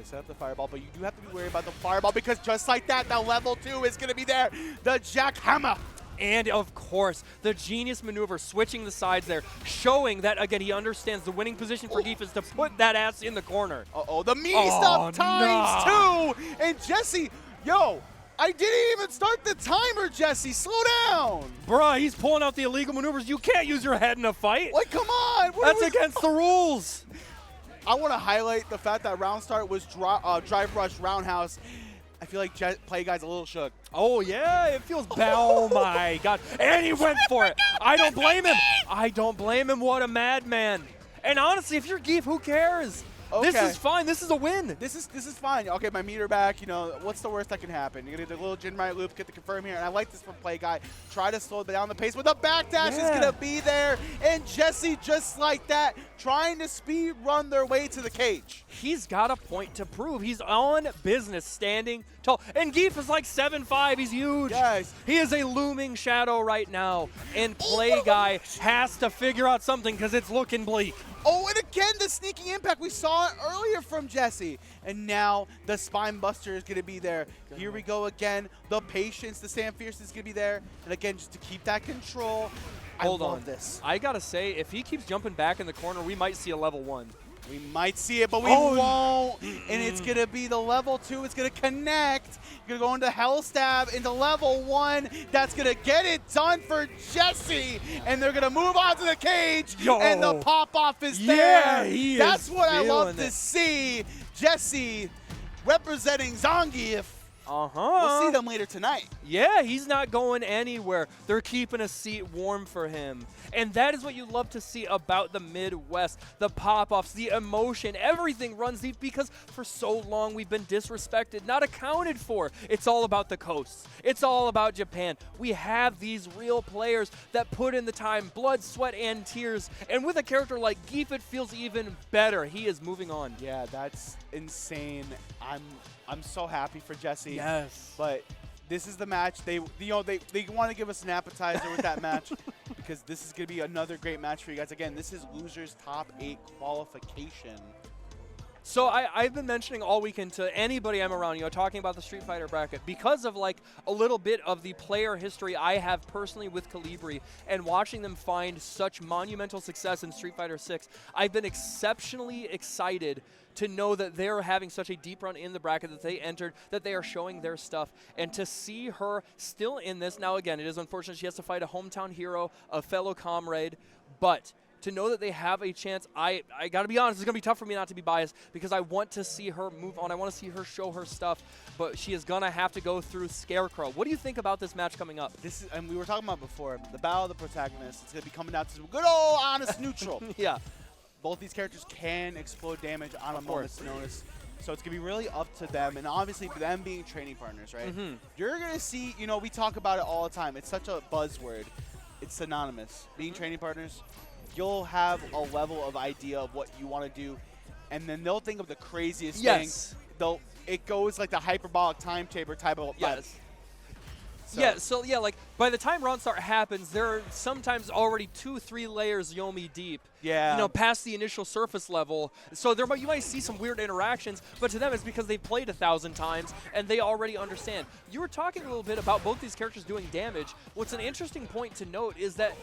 Set up the fireball, but you do have to be worried about the fireball because just like that, the level 2 is going to be there. The jackhammer. And of course, the genius maneuver, switching the sides there, showing that, again, he understands the winning position for Geef is to put that ass in the corner. The meaty stuff times 2. And Jesse, yo, I didn't even start the timer, Jesse. Slow down. Bruh, he's pulling out the illegal maneuvers. You can't use your head in a fight. Like, come on. That's against the rules. I want to highlight the fact that round start was drive rush roundhouse. I feel like Play Guy's a little shook. Oh, yeah, it feels bad. Oh, my God. And he went for it. I don't blame him. I don't blame him. What a madman. And honestly, if you're Geef, who cares? Okay. This is fine. This is a win. This is fine. Okay, my meter back. You know, what's the worst that can happen? You're going to do a little Jin right loop, get the confirm here. And I like this from Play Guy. Try to slow down the pace, but the backdash is going to be there. And Jesse, just like that, trying to speed run their way to the cage. He's got a point to prove. He's on business, standing tall. And Geef is like 7'5". He's huge. Yes. He is a looming shadow right now. And Play Guy has to figure out something because it's looking bleak. Oh, and again, the sneaking impact. We saw it earlier from Jesse. And now the Spine Buster is going to be there. Here we go again. The patience, the Stand Fierce is going to be there. And again, just to keep that control. Hold on. I got to say, if he keeps jumping back in the corner, we might see a level 1. We might see it, but we won't. And it's going to be the level 2. It's going to connect. You're going to go into Hell Stab into level 1. That's going to get it done for Jesse. And they're going to move on to the cage. And the pop-off is there. That's what I love to see. Jesse representing Zangief. We'll see them later tonight. Yeah, he's not going anywhere. They're keeping a seat warm for him. And that is what you love to see about the Midwest. The pop-offs, the emotion, everything runs deep because for so long we've been disrespected, not accounted for. It's all about the coasts. It's all about Japan. We have these real players that put in the time, blood, sweat, and tears. And with a character like Geef, it feels even better. He is moving on. Yeah, that's insane. I'm so happy for Jesse. Yes. But this is the match. They want to give us an appetizer with that match because this is going to be another great match for you guys. Again, this is losers top 8 qualification. So I've been mentioning all weekend to anybody I'm around, talking about the Street Fighter bracket because of like a little bit of the player history I have personally with Calibri and watching them find such monumental success in Street Fighter 6. I've been exceptionally excited to know that they're having such a deep run in the bracket that they entered, that they are showing their stuff. And to see her still in this, now again, it is unfortunate she has to fight a hometown hero, a fellow comrade, but to know that they have a chance, I got to be honest, it's going to be tough for me not to be biased because I want to see her move on. I want to see her show her stuff, but she is going to have to go through Scarecrow. What do you think about this match coming up? This is, and we were talking about before, the battle of the protagonists. It's going to be coming down to some good old honest neutral. Yeah. both these characters can explode damage on a moment's notice. So it's going to be really up to them, and obviously them being training partners, right? You're going to see, you know, we talk about it all the time. It's such a buzzword. It's synonymous. Being training partners, you'll have a level of idea of what you want to do, and then they'll think of the craziest thing. It goes like the hyperbolic time chamber type of So like by the time round start happens, there are sometimes already 2-3 layers Yomi deep. Yeah. You know, past the initial surface level. So you might see some weird interactions, but to them it's because they've played 1,000 times and they already understand. You were talking a little bit about both these characters doing damage. What's an interesting point to note is that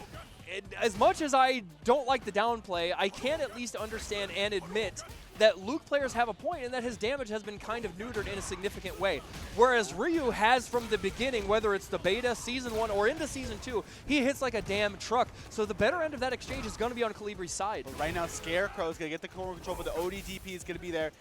as much as I don't like the downplay, I can at least understand and admit that Luke players have a point and that his damage has been kind of neutered in a significant way. Whereas Ryu has from the beginning, whether it's the beta, Season 1, or into Season 2, he hits like a damn truck. So the better end of that exchange is going to be on Calibri's side. But right now, Scarecrow is going to get the corner control, but the ODDP is going to be there.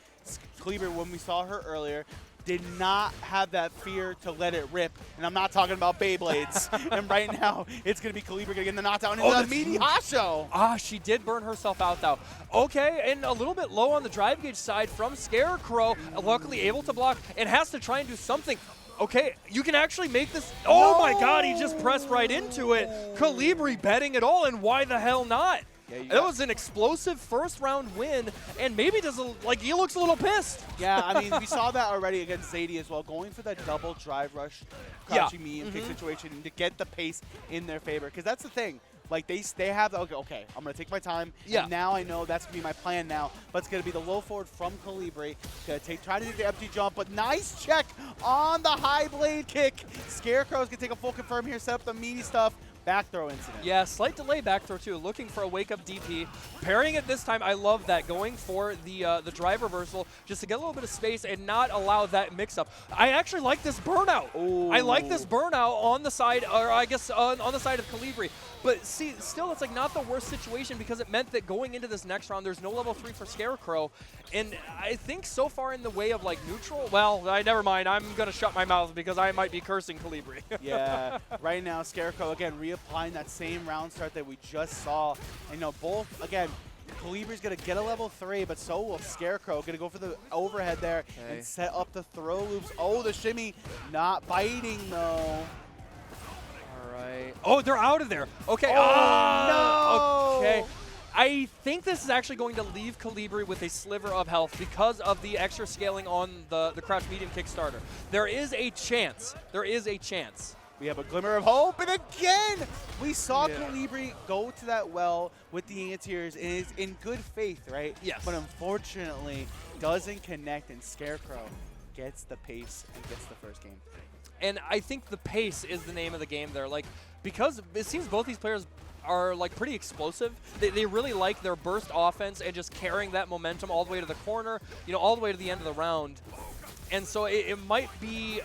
Calibri, when we saw her earlier, did not have that fear to let it rip. And I'm not talking about Beyblades. And right now, it's going to be Calibri going to get the knockdown into the meaty Hasho. Ah, she did burn herself out, though. Okay, and a little bit low on the drive gauge side from Scarecrow. Luckily able to block and has to try and do something. Okay, you can actually make this. Oh, my God, he just pressed right into it. Calibri betting it all, and why the hell not? Yeah, that was an explosive first round win, and maybe he looks a little pissed. Yeah, I mean, we saw that already against ZAIDI as well, going for that double drive rush, crouching medium kick situation to get the pace in their favor. Because that's the thing. Like, they have the, okay, I'm going to take my time, and now I know that's going to be my plan now, but it's going to be the low forward from Calibri. Going to try to do the empty jump, but nice check on the high blade kick. Scarecrow's going to take a full confirm here, set up the meaty stuff. Back throw incident. Yeah, slight delay back throw too. Looking for a wake-up DP. Parrying it this time, I love that. Going for the drive reversal just to get a little bit of space and not allow that mix-up. I actually like this burnout. Ooh. I like this burnout on the side, or I guess on the side of Calibri. But see, still, it's like not the worst situation because it meant that going into this next round, there's no level 3 for Scarecrow. And I think so far in the way of like neutral, well, never mind. I'm going to shut my mouth because I might be cursing Calibri. Yeah, right now, Scarecrow, again, reapplying that same round start that we just saw. And, you know, both, again, Calibri's going to get a level 3, but so will Scarecrow. Going to go for the overhead there and set up the throw loops. Oh, the shimmy not biting, though. Oh, they're out of there. Okay. Oh, no. Okay. I think this is actually going to leave Calibri with a sliver of health because of the extra scaling on the crouch medium Kickstarter. There is a chance. There is a chance. We have a glimmer of hope, and again, we saw Calibri go to that well with the anti-airs, and is in good faith, right? Yes. But unfortunately, doesn't connect, and Scarecrow gets the pace and gets the first game. And I think the pace is the name of the game there. Like, because it seems both these players are like pretty explosive. They really like their burst offense and just carrying that momentum all the way to the corner, you know, all the way to the end of the round. And so it might be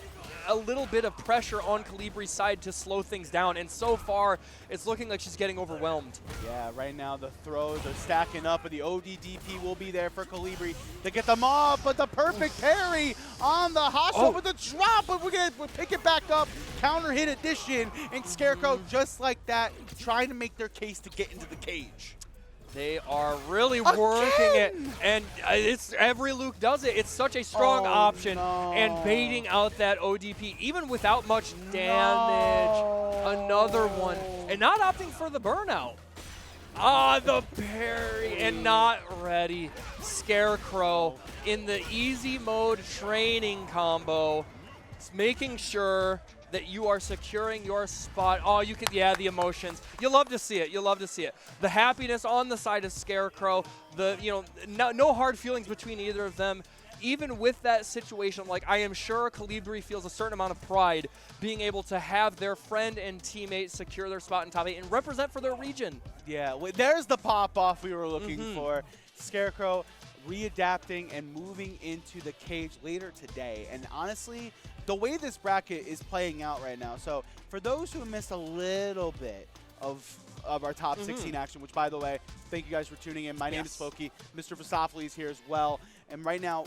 a little bit of pressure on Calibri's side to slow things down, and so far it's looking like she's getting overwhelmed. Yeah, right now the throws are stacking up, but the ODDP will be there for Calibri to get them off, but the perfect parry on the Hasho with the drop, but we're going to pick it back up, counter hit addition, and Scarecrow just like that, trying to make their case to get into the cage. They are really working it, and it's every Luke does it. It's such a strong option, and baiting out that ODP, even without much damage. Another one, and not opting for the burnout. Ah, the parry, and not ready. Scarecrow in the easy mode training combo, making sure that you are securing your spot. Oh, you can, yeah, the emotions. You love to see it. You love to see it. The happiness on the side of Scarecrow. The, you know, no hard feelings between either of them. Even with that situation, like, I am sure Calibri feels a certain amount of pride being able to have their friend and teammate secure their spot in top 8 and represent for their region. Yeah, there's the pop-off we were looking for. Scarecrow readapting and moving into the cage later today. And honestly, the way this bracket is playing out right now, so for those who missed a little bit of our top 16 action, which, by the way, thank you guys for tuning in. My name is Floki. Mr. Vasopoulos is here as well. And right now,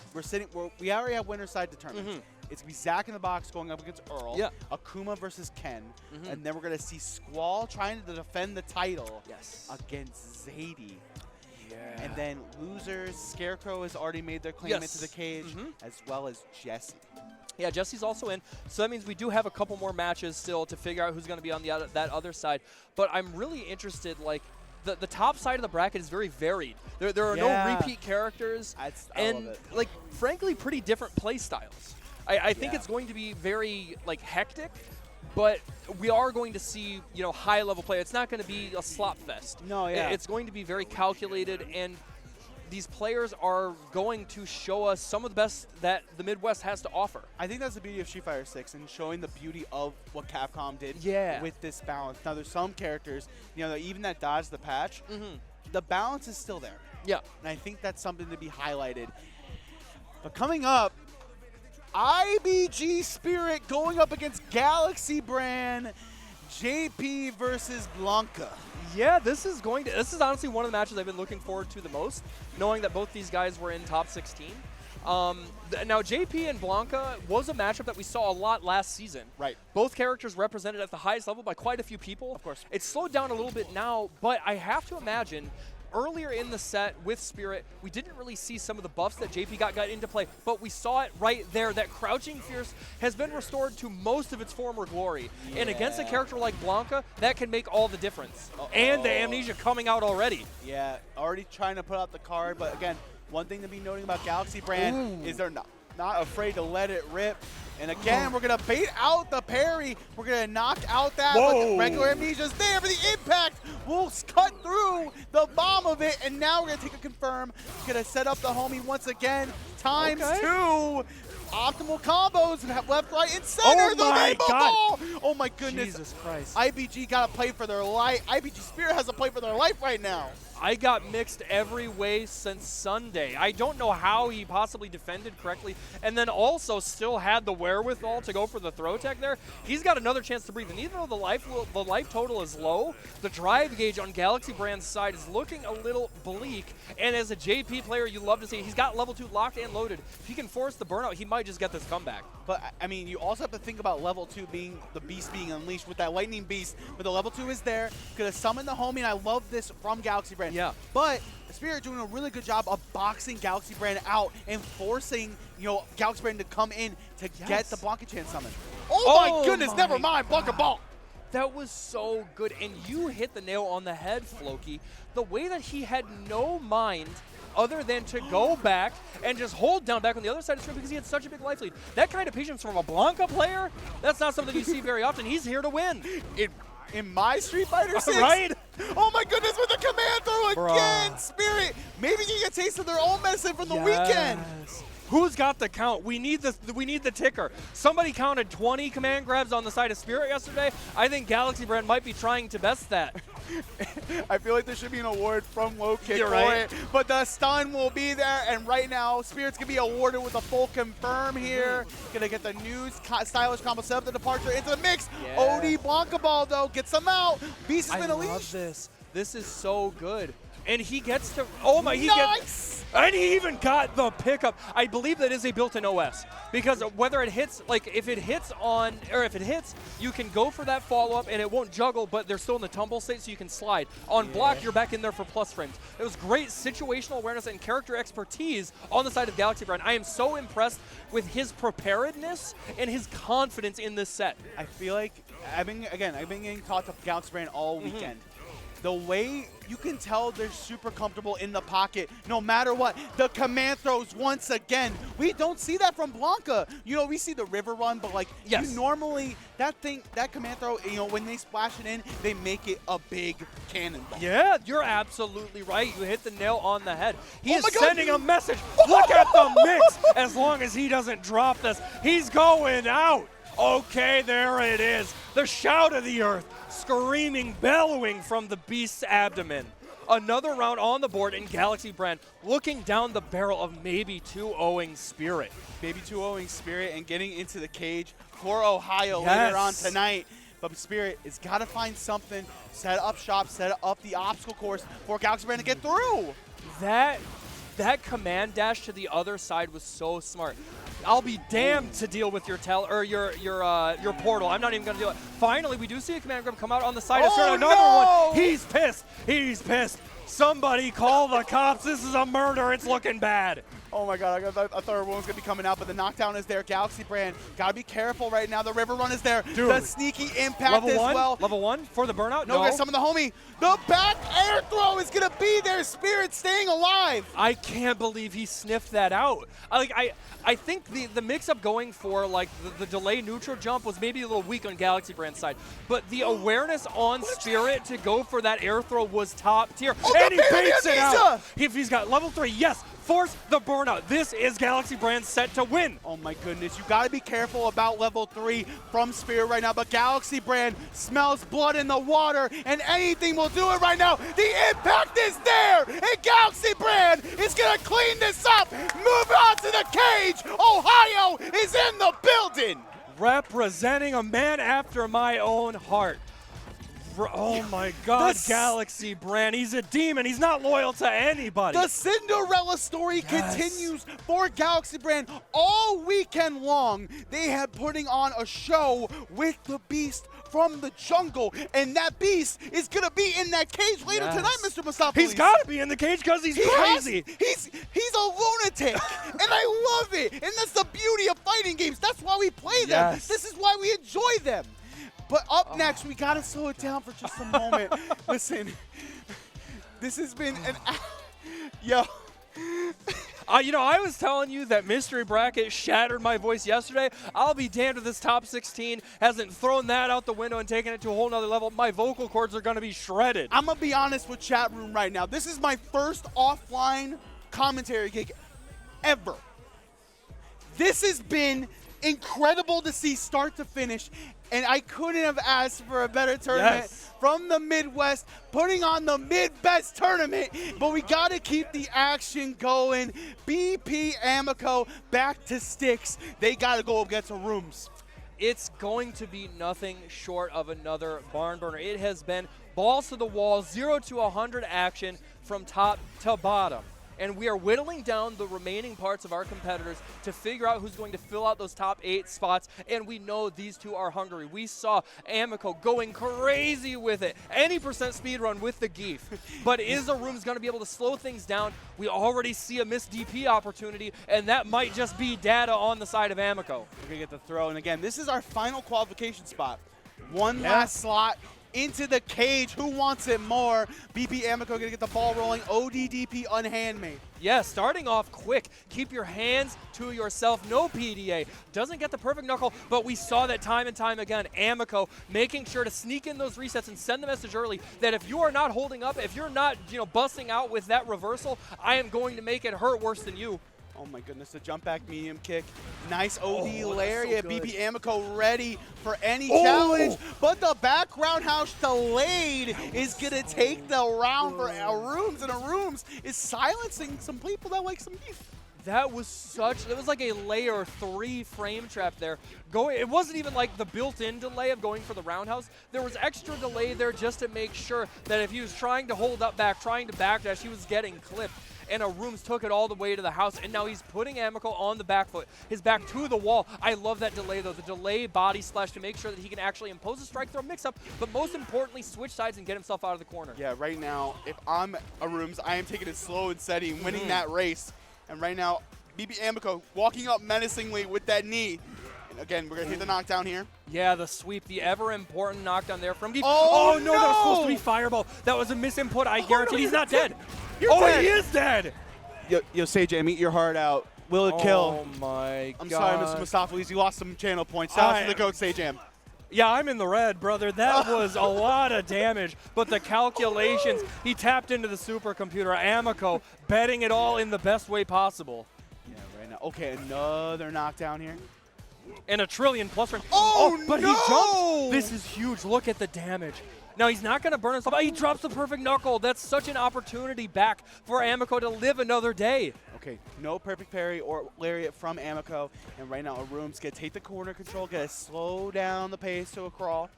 we already have winner side determined. It's going to be Zach in the box going up against Earl, Akuma versus Ken, and then we're going to see Squall trying to defend the title against ZAIDI. And then losers, Scarecrow has already made their claim into the cage, as well as Jesse. Yeah, Jesse's also in, so that means we do have a couple more matches still to figure out who's going to be on that other side. But I'm really interested, like, the top side of the bracket is very varied. There are no repeat characters, and, like, frankly, pretty different play styles. I think it's going to be very, like, hectic, but we are going to see, you know, high-level play. It's not going to be a slop fest. No, It's going to be very calculated, and these players are going to show us some of the best that the Midwest has to offer. I think that's the beauty of Street Fighter 6 and showing the beauty of what Capcom did with this balance. Now, there's some characters, you know, even that dodged the patch, the balance is still there. Yeah. And I think that's something to be highlighted. But coming up, IBG Spirit going up against Galaxy Brand, JP versus Blanca. Yeah, this is honestly one of the matches I've been looking forward to the most, knowing that both these guys were in top 16. Now, JP and Blanca was a matchup that we saw a lot last season. Right. Both characters represented at the highest level by quite a few people. Of course. It's slowed down a little bit now, but I have to imagine earlier in the set with Spirit, we didn't really see some of the buffs that JP got into play, but we saw it right there. That Crouching Fierce has been restored to most of its former glory. And against a character like Blanca, that can make all the difference. And the Amnesia coming out already. Yeah, already trying to put out the card, but again, one thing to be noting about Galaxy Brand is they're not afraid to let it rip. And again, we're going to bait out the parry. We're going to knock out that, but the regular Amnesia's there for the impact. We'll cut through the bomb of it, and now we're going to take a confirm. Going to set up the homie once again, times 2. Optimal combos, left, right, and center. The rainbow ball. Oh my goodness. Jesus Christ. IBG got to play for their life. IBG Spirit has to play for their life right now. I got mixed every way since Sunday. I don't know how he possibly defended correctly and then also still had the wherewithal to go for the throw tech there. He's got another chance to breathe. And even though the life total is low, the drive gauge on Galaxy Brand's side is looking a little bleak. And as a JP player, you love to see he's got level 2 locked and loaded. If he can force the burnout, he might just get this comeback. But, I mean, you also have to think about level 2 being the beast being unleashed with that lightning beast. But the level 2 is there. Going to summon the homie, and I love this from Galaxy Brand. Yeah. But Spirit doing a really good job of boxing Galaxy Brand out and forcing, you know, Galaxy Brand to come in to get the Blanca Chan summon. Oh my goodness, never mind, Blanca ball. That was so good, and you hit the nail on the head, Floki. The way that he had no mind other than to go back and just hold down back on the other side of the screen because he had such a big life lead. That kind of patience from a Blanca player, that's not something you see very often. He's here to win. In my Street Fighter 6? Right? Oh my goodness, with the command throw again! Spirit, maybe you get a taste of their own medicine from the weekend. Who's got the count? We need the ticker. Somebody counted 20 command grabs on the side of Spirit yesterday. I think Galaxy Brand might be trying to best that. I feel like there should be an award from Low Kick for it, but the stun will be there, and right now, Spirit's going to be awarded with a full confirm here. Going to get the new stylish combo set up the departure into the mix. OD Blanca ball, though, gets them out. Beast has been unleashed. I love this. This is so good. And he gets to, and he even got the pickup. I believe that is a built-in OS because whether it hits, like if it hits, you can go for that follow-up and it won't juggle, but they're still in the tumble state so you can slide. On block, you're back in there for plus frames. It was great situational awareness and character expertise on the side of Galaxy Brand. I am so impressed with his preparedness and his confidence in this set. I feel like, I've been getting taught to Galaxy Brand all weekend. The way you can tell they're super comfortable in the pocket no matter what. The command throws once again. We don't see that from Blanca. You know, we see the river run, but like you normally, that command throw, you know, when they splash it in, they make it a big cannonball. Yeah, you're absolutely right. You hit the nail on the head. He is sending a message. Look at the mix. As long as he doesn't drop this, he's going out. Okay, there it is. The shout of the earth, screaming, bellowing from the beast's abdomen. Another round on the board in Galaxy Brand, looking down the barrel of maybe 2-0ing Spirit. Maybe 2-0ing Spirit and getting into the cage for Ohio later on tonight. But Spirit has got to find something, set up shop, set up the obstacle course for Galaxy Brand to get through. That command dash to the other side was so smart. I'll be damned to deal with your portal. I'm not even going to do it. Finally, we do see a command grab come out on the side of Spirit. Another one. He's pissed. He's pissed. Somebody call the cops. This is a murder. It's looking bad. Oh my god, I thought everyone was going to be coming out, but the knockdown is there. Galaxy Brand, got to be careful right now. The River Run is there. Dude. The sneaky impact Level as one? well. Level 1 for the burnout? No, guys, some of the homie. The back air throw is going to be there. Spirit staying alive. I can't believe he sniffed that out. I think the mix-up going for like the delay neutral jump was maybe a little weak on Galaxy Brand's side, but the awareness on Spirit to go for that air throw was top tier. Oh, and he baits it out. If he's got level 3, yes, force the burnout. This is Galaxy Brand set to win. Oh my goodness, you got to be careful about level 3 from Spirit right now, but Galaxy Brand smells blood in the water, and anything will do it right now. The impact is there, and Galaxy Brand is going to clean this up. Move on to the cage. Ohio is in the building. Representing a man after my own heart. Oh my God, Galaxy Brand. He's a demon. He's not loyal to anybody. The Cinderella story continues for Galaxy Brand all weekend long. They have putting on a show with the Beast from the jungle, and that Beast is going to be in that cage later tonight, Mr. Mustafali. He's got to be in the cage because he's crazy. He's a lunatic, and I love it. And that's the beauty of fighting games. That's why we play them. This is why we enjoy them. But up next, we got to slow it down for just a moment. Listen, this has been an... Yo. You know, I was telling you that Mystery Bracket shattered my voice yesterday. I'll be damned if this top 16 hasn't thrown that out the window and taken it to a whole nother level. My vocal cords are going to be shredded. I'm going to be honest with chat room right now. This is my first offline commentary gig ever. This has been incredible to see start to finish, and I couldn't have asked for a better tournament from the Midwest, putting on the Mid-Best tournament, but we got to keep the action going. BP Amico back to sticks. They got to go get some rooms. It's going to be nothing short of another barn burner. It has been balls to the wall, 0 to 100 action from top to bottom. And we are whittling down the remaining parts of our competitors to figure out who's going to fill out those top 8 spots, and we know these two are hungry. We saw Amico going crazy with it. Any percent speed run with the Geef. But is Aroom's going to be able to slow things down? We already see a missed DP opportunity, and that might just be data on the side of Amico. We're going to get the throw, and again, this is our final qualification spot. One last slot into the cage. Who wants it more? BP Amico gonna get the ball rolling. ODDP unhandmade. Yeah, starting off quick. Keep your hands to yourself. No PDA. Doesn't get the perfect knuckle, but we saw that time and time again. Amico making sure to sneak in those resets and send the message early that if you are not holding up, if you're not, busting out with that reversal, I am going to make it hurt worse than you. Oh my goodness, the jump back medium kick. Nice OD lariat. So BP Amico ready for any challenge, but the back roundhouse delayed is going to take the round for Arooms, and Arooms is silencing some people that like some beef. That was like a layer 3 frame trap there. It wasn't even like the built-in delay of going for the roundhouse. There was extra delay there just to make sure that if he was trying to hold up back, trying to backdash, he was getting clipped. And Arooms took it all the way to the house, and now he's putting Amico on the back foot, his back to the wall. I love that delay, though, the delay body slash to make sure that he can actually impose a strike throw mix-up, but most importantly, switch sides and get himself out of the corner. Yeah, right now, if I'm Arooms, I am taking it slow and steady and winning that race. And right now, BP Amico walking up menacingly with that knee. And again, we're going to hit the knockdown here. Yeah, the sweep, the ever-important knockdown there from Geef. Oh, no, that was supposed to be Fireball. That was a misinput, I guarantee. He's not dead. He is dead. Yo, Sajam, eat your heart out. Will it kill? Oh, my God. I'm sorry, Mr. Mustafali. You lost some channel points. Shout out to the coach, Sajam. Yeah, I'm in the red, brother. That was a lot of damage, but the calculations, he tapped into the supercomputer. Amico betting it all in the best way possible. Yeah, right now. Okay, another knockdown here. And a trillion plus range. But he jumped. This is huge. Look at the damage. Now, he's not going to burn himself. He drops the perfect knuckle. That's such an opportunity back for Amico to live another day. Okay, no perfect parry or lariat from Amico. And right now, Arooms going to take the corner control, going to slow down the pace to a crawl.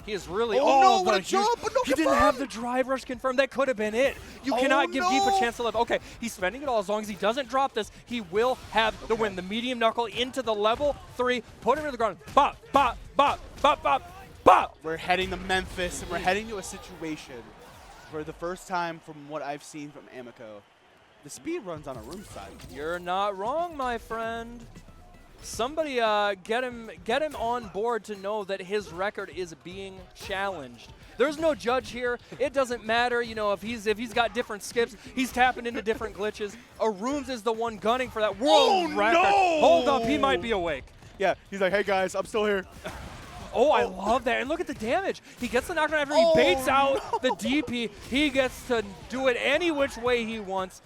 He is really... no, what a jump! But no, he didn't have the drive rush confirmed. That could have been it. You cannot give Geef a chance to live. Okay, he's spending it all. As long as he doesn't drop this, he will have the win. The medium knuckle into the level 3. Put him to the ground. Bop, bop, bop, bop, bop. We're heading to Memphis, and we're heading to a situation for the first time from what I've seen from Amico, the speed runs on a room side. You're not wrong, my friend. Somebody get him on board to know that his record is being challenged. There's no judge here. It doesn't matter, you know, if he's got different skips, he's tapping into different glitches. ROUNDHOUSE is the one gunning for that world record. No! Hold up, he might be awake. Yeah, he's like, hey guys, I'm still here. Oh, I love that. And look at the damage. He gets the knockdown after he baits out the DP. He gets to do it any which way he wants.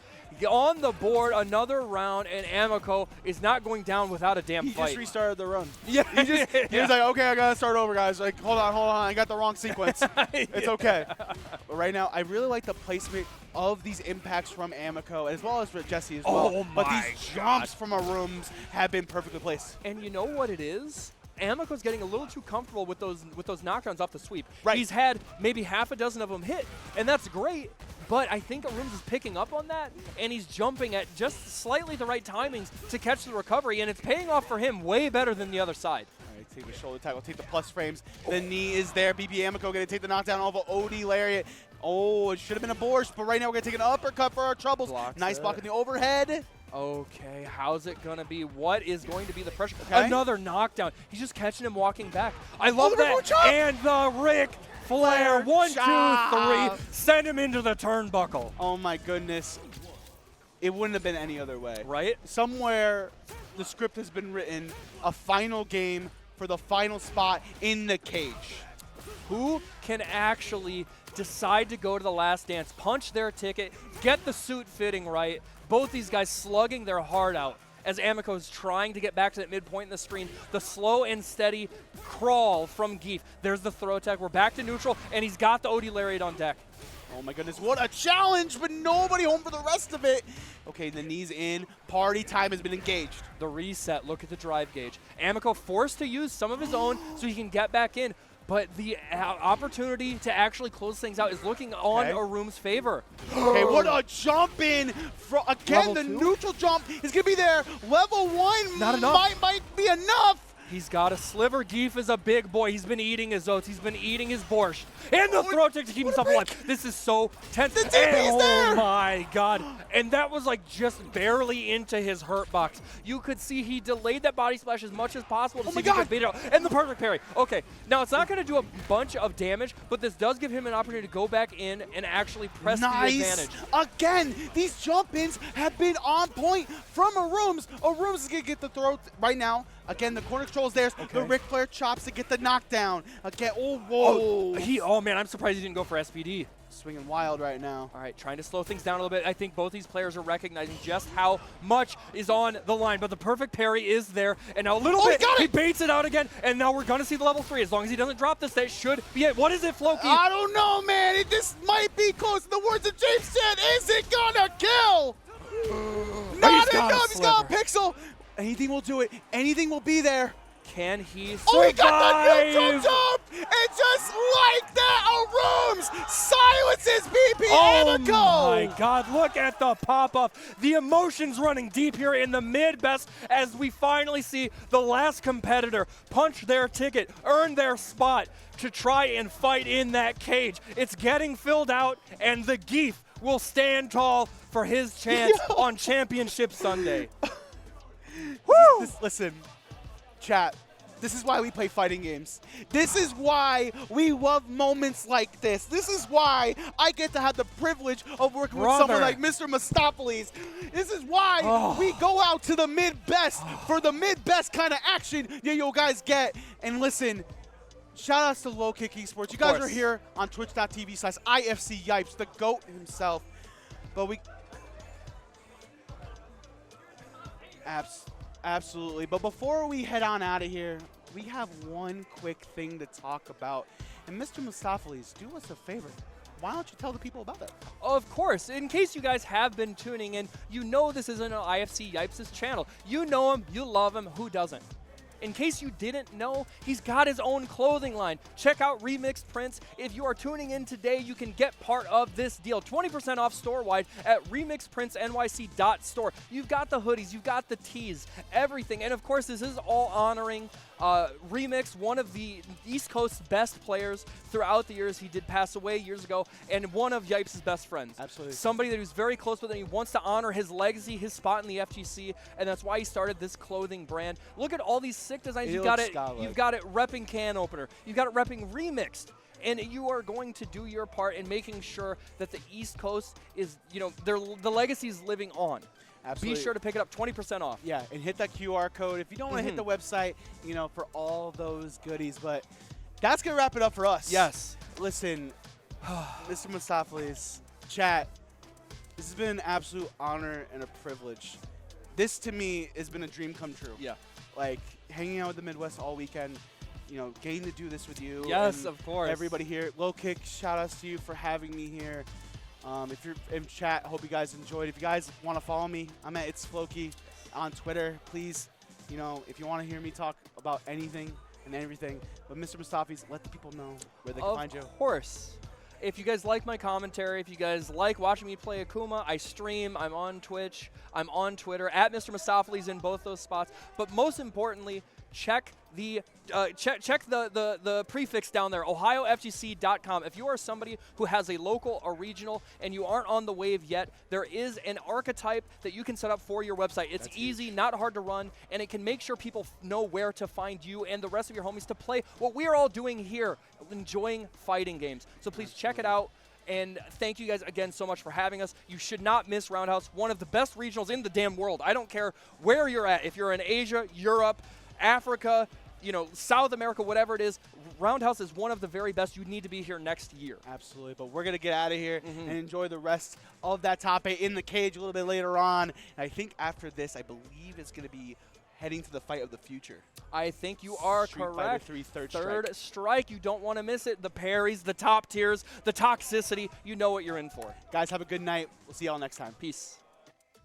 On the board, another round, and Amico is not going down without a damn fight. He just restarted the run. Yeah. He was like, okay, I got to start over, guys. Like, hold on, I got the wrong sequence. It's okay. But right now, I really like the placement of these impacts from Amico, as well as for Jesse as well. Oh but these jumps from ROUNDHOUSE have been perfectly placed. And you know what it is? Amico's getting a little too comfortable with those knockdowns off the sweep. Right. He's had maybe half a dozen of them hit, and that's great. But I think ROUNDHOUSE is picking up on that, and he's jumping at just slightly the right timings to catch the recovery, and it's paying off for him way better than the other side. All right, take the shoulder tackle, take the plus frames. The knee is there. BB Amico going to take the knockdown off of OD Lariat. Oh, it should have been a Borscht, but right now we're going to take an uppercut for our troubles. Nice block in the overhead. Okay, how's it going to be? What is going to be the pressure? Okay. Another knockdown. He's just catching him walking back. I love the that. chop. And the Rick Flair. 1, 2, 3. chop. Send him into the turnbuckle. Oh my goodness. It wouldn't have been any other way. Right? Somewhere the script has been written, a final game for the final spot in the cage. Who can actually decide to go to the last dance, punch their ticket, get the suit fitting right? Both these guys slugging their heart out as Amico is trying to get back to that midpoint in the screen. The slow and steady crawl from Geef. There's the throw tech. We're back to neutral, and he's got the OD Lariat on deck. Oh my goodness, what a challenge, but nobody home for the rest of it. Okay, the knee's in. Party time has been engaged. The reset, look at the drive gauge. Amico forced to use some of his own so he can get back in, but the opportunity to actually close things out is looking on ROUNDHOUSE's favor. Okay, what a jump in. Again, the Level 2? neutral jump is going to be there. Level 1 Not enough. might be enough. He's got a sliver. Geef is a big boy. He's been eating his oats. He's been eating his borscht. And the throw tech to keep himself alive. This is so tense. The DP's there. Oh my god. And that was like just barely into his hurt box. You could see he delayed that body splash as much as possible to see if he could beat it out. And the perfect parry. Okay, now it's not going to do a bunch of damage, but this does give him an opportunity to go back in and actually press the advantage. Again, these jump-ins have been on point from ROUNDHOUSE. ROUNDHOUSE is going to get the throw right now. Again, the corner control is there. The Ric Flair chops to get the knockdown. Again, Oh man, I'm surprised he didn't go for SPD. Swinging wild right now. All right, trying to slow things down a little bit. I think both these players are recognizing just how much is on the line, but the perfect parry is there. And now a little bit, he baits it out again, and now we're going to see the level 3. As long as he doesn't drop this, that should be it. What is it, Floki? I don't know, man. This might be close. The words of James said, is it gonna kill? Not enough. He's got a pixel. Anything will do it. Anything will be there. Can he survive? Oh, he got the neutral jump! And just like that, ROUNDHOUSE silences BP Amico! Oh my god, look at the pop-up. The emotions running deep here in the mid-best as we finally see the last competitor punch their ticket, earn their spot to try and fight in that cage. It's getting filled out, and the Geef will stand tall for his chance on Championship Sunday. Woo! Listen, chat, this is why we play fighting games. This is why we love moments like this. This is why I get to have the privilege of working with someone like Mr. Mistopheles. This is why we go out to the mid-best for the mid-best kind of action you guys get. And listen, shout outs to Kick Esports. You guys are here on twitch.tv/IFC Yipes, the GOAT himself. But we... Absolutely. But before we head on out of here, we have one quick thing to talk about. And Mr. Mistopheles, do us a favor. Why don't you tell the people about it? Of course. In case you guys have been tuning in, you know this isn't an IFC Yipes' channel. You know him. You love him. Who doesn't? In case you didn't know, he's got his own clothing line. Check out Remixed Prints. If you are tuning in today, you can get part of this deal. 20% off store-wide at remixedprintsnyc.store. You've got the hoodies, you've got the tees, everything. And of course, this is all honoring Remix, one of the East Coast's best players throughout the years. He did pass away years ago, and one of Yipes' best friends. Absolutely. Somebody that he was very close with, and he wants to honor his legacy, his spot in the FGC, and that's why he started this clothing brand. Look at all these sick designs. You've got it repping Can Opener. You've got it repping Remixed. And you are going to do your part in making sure that the East Coast is, the legacy is living on. Absolutely. Be sure to pick it up 20% off. Yeah, and hit that QR code if you don't want to hit the website, for all those goodies. But that's going to wrap it up for us. Yes. Listen, Mr. Mustaflis, chat, this has been an absolute honor and a privilege. This, to me, has been a dream come true. Yeah. Like, hanging out with the Midwest all weekend, getting to do this with you. Yes, of course. Everybody here. Low Kick, shout outs to you for having me here. If you're in chat, hope you guys enjoyed. If you guys want to follow me, I'm at It's Floki on Twitter. Please, if you want to hear me talk about anything and everything. But Mr. Mustafis, let the people know where they can find you. Of course. If you guys like my commentary, if you guys like watching me play Akuma, I stream. I'm on Twitch. I'm on Twitter at Mr. Mustaflis in both those spots. But most importantly, check the prefix down there, OhioFGC.com. If you are somebody who has a local or regional and you aren't on the wave yet, there is an archetype that you can set up for your website. It's easy, not hard to run, and it can make sure people know where to find you and the rest of your homies to play what we are all doing here, enjoying fighting games. So please check it out. And thank you guys again so much for having us. You should not miss Roundhouse, one of the best regionals in the damn world. I don't care where you're at. If you're in Asia, Europe, Africa, South America, whatever it is, Roundhouse is one of the very best. You need to be here next year. Absolutely. But we're going to get out of here and enjoy the rest of that top 8 in the cage a little bit later on. And I think after this, I believe it's going to be heading to the fight of the future. I think you are Street correct. Fighter 3 Third strike. You don't want to miss it. The parries, the top tiers, the toxicity. You know what you're in for. Guys, have a good night. We'll see y'all next time. Peace.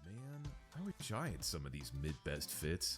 Man, I wish I had some of these mid-best fits.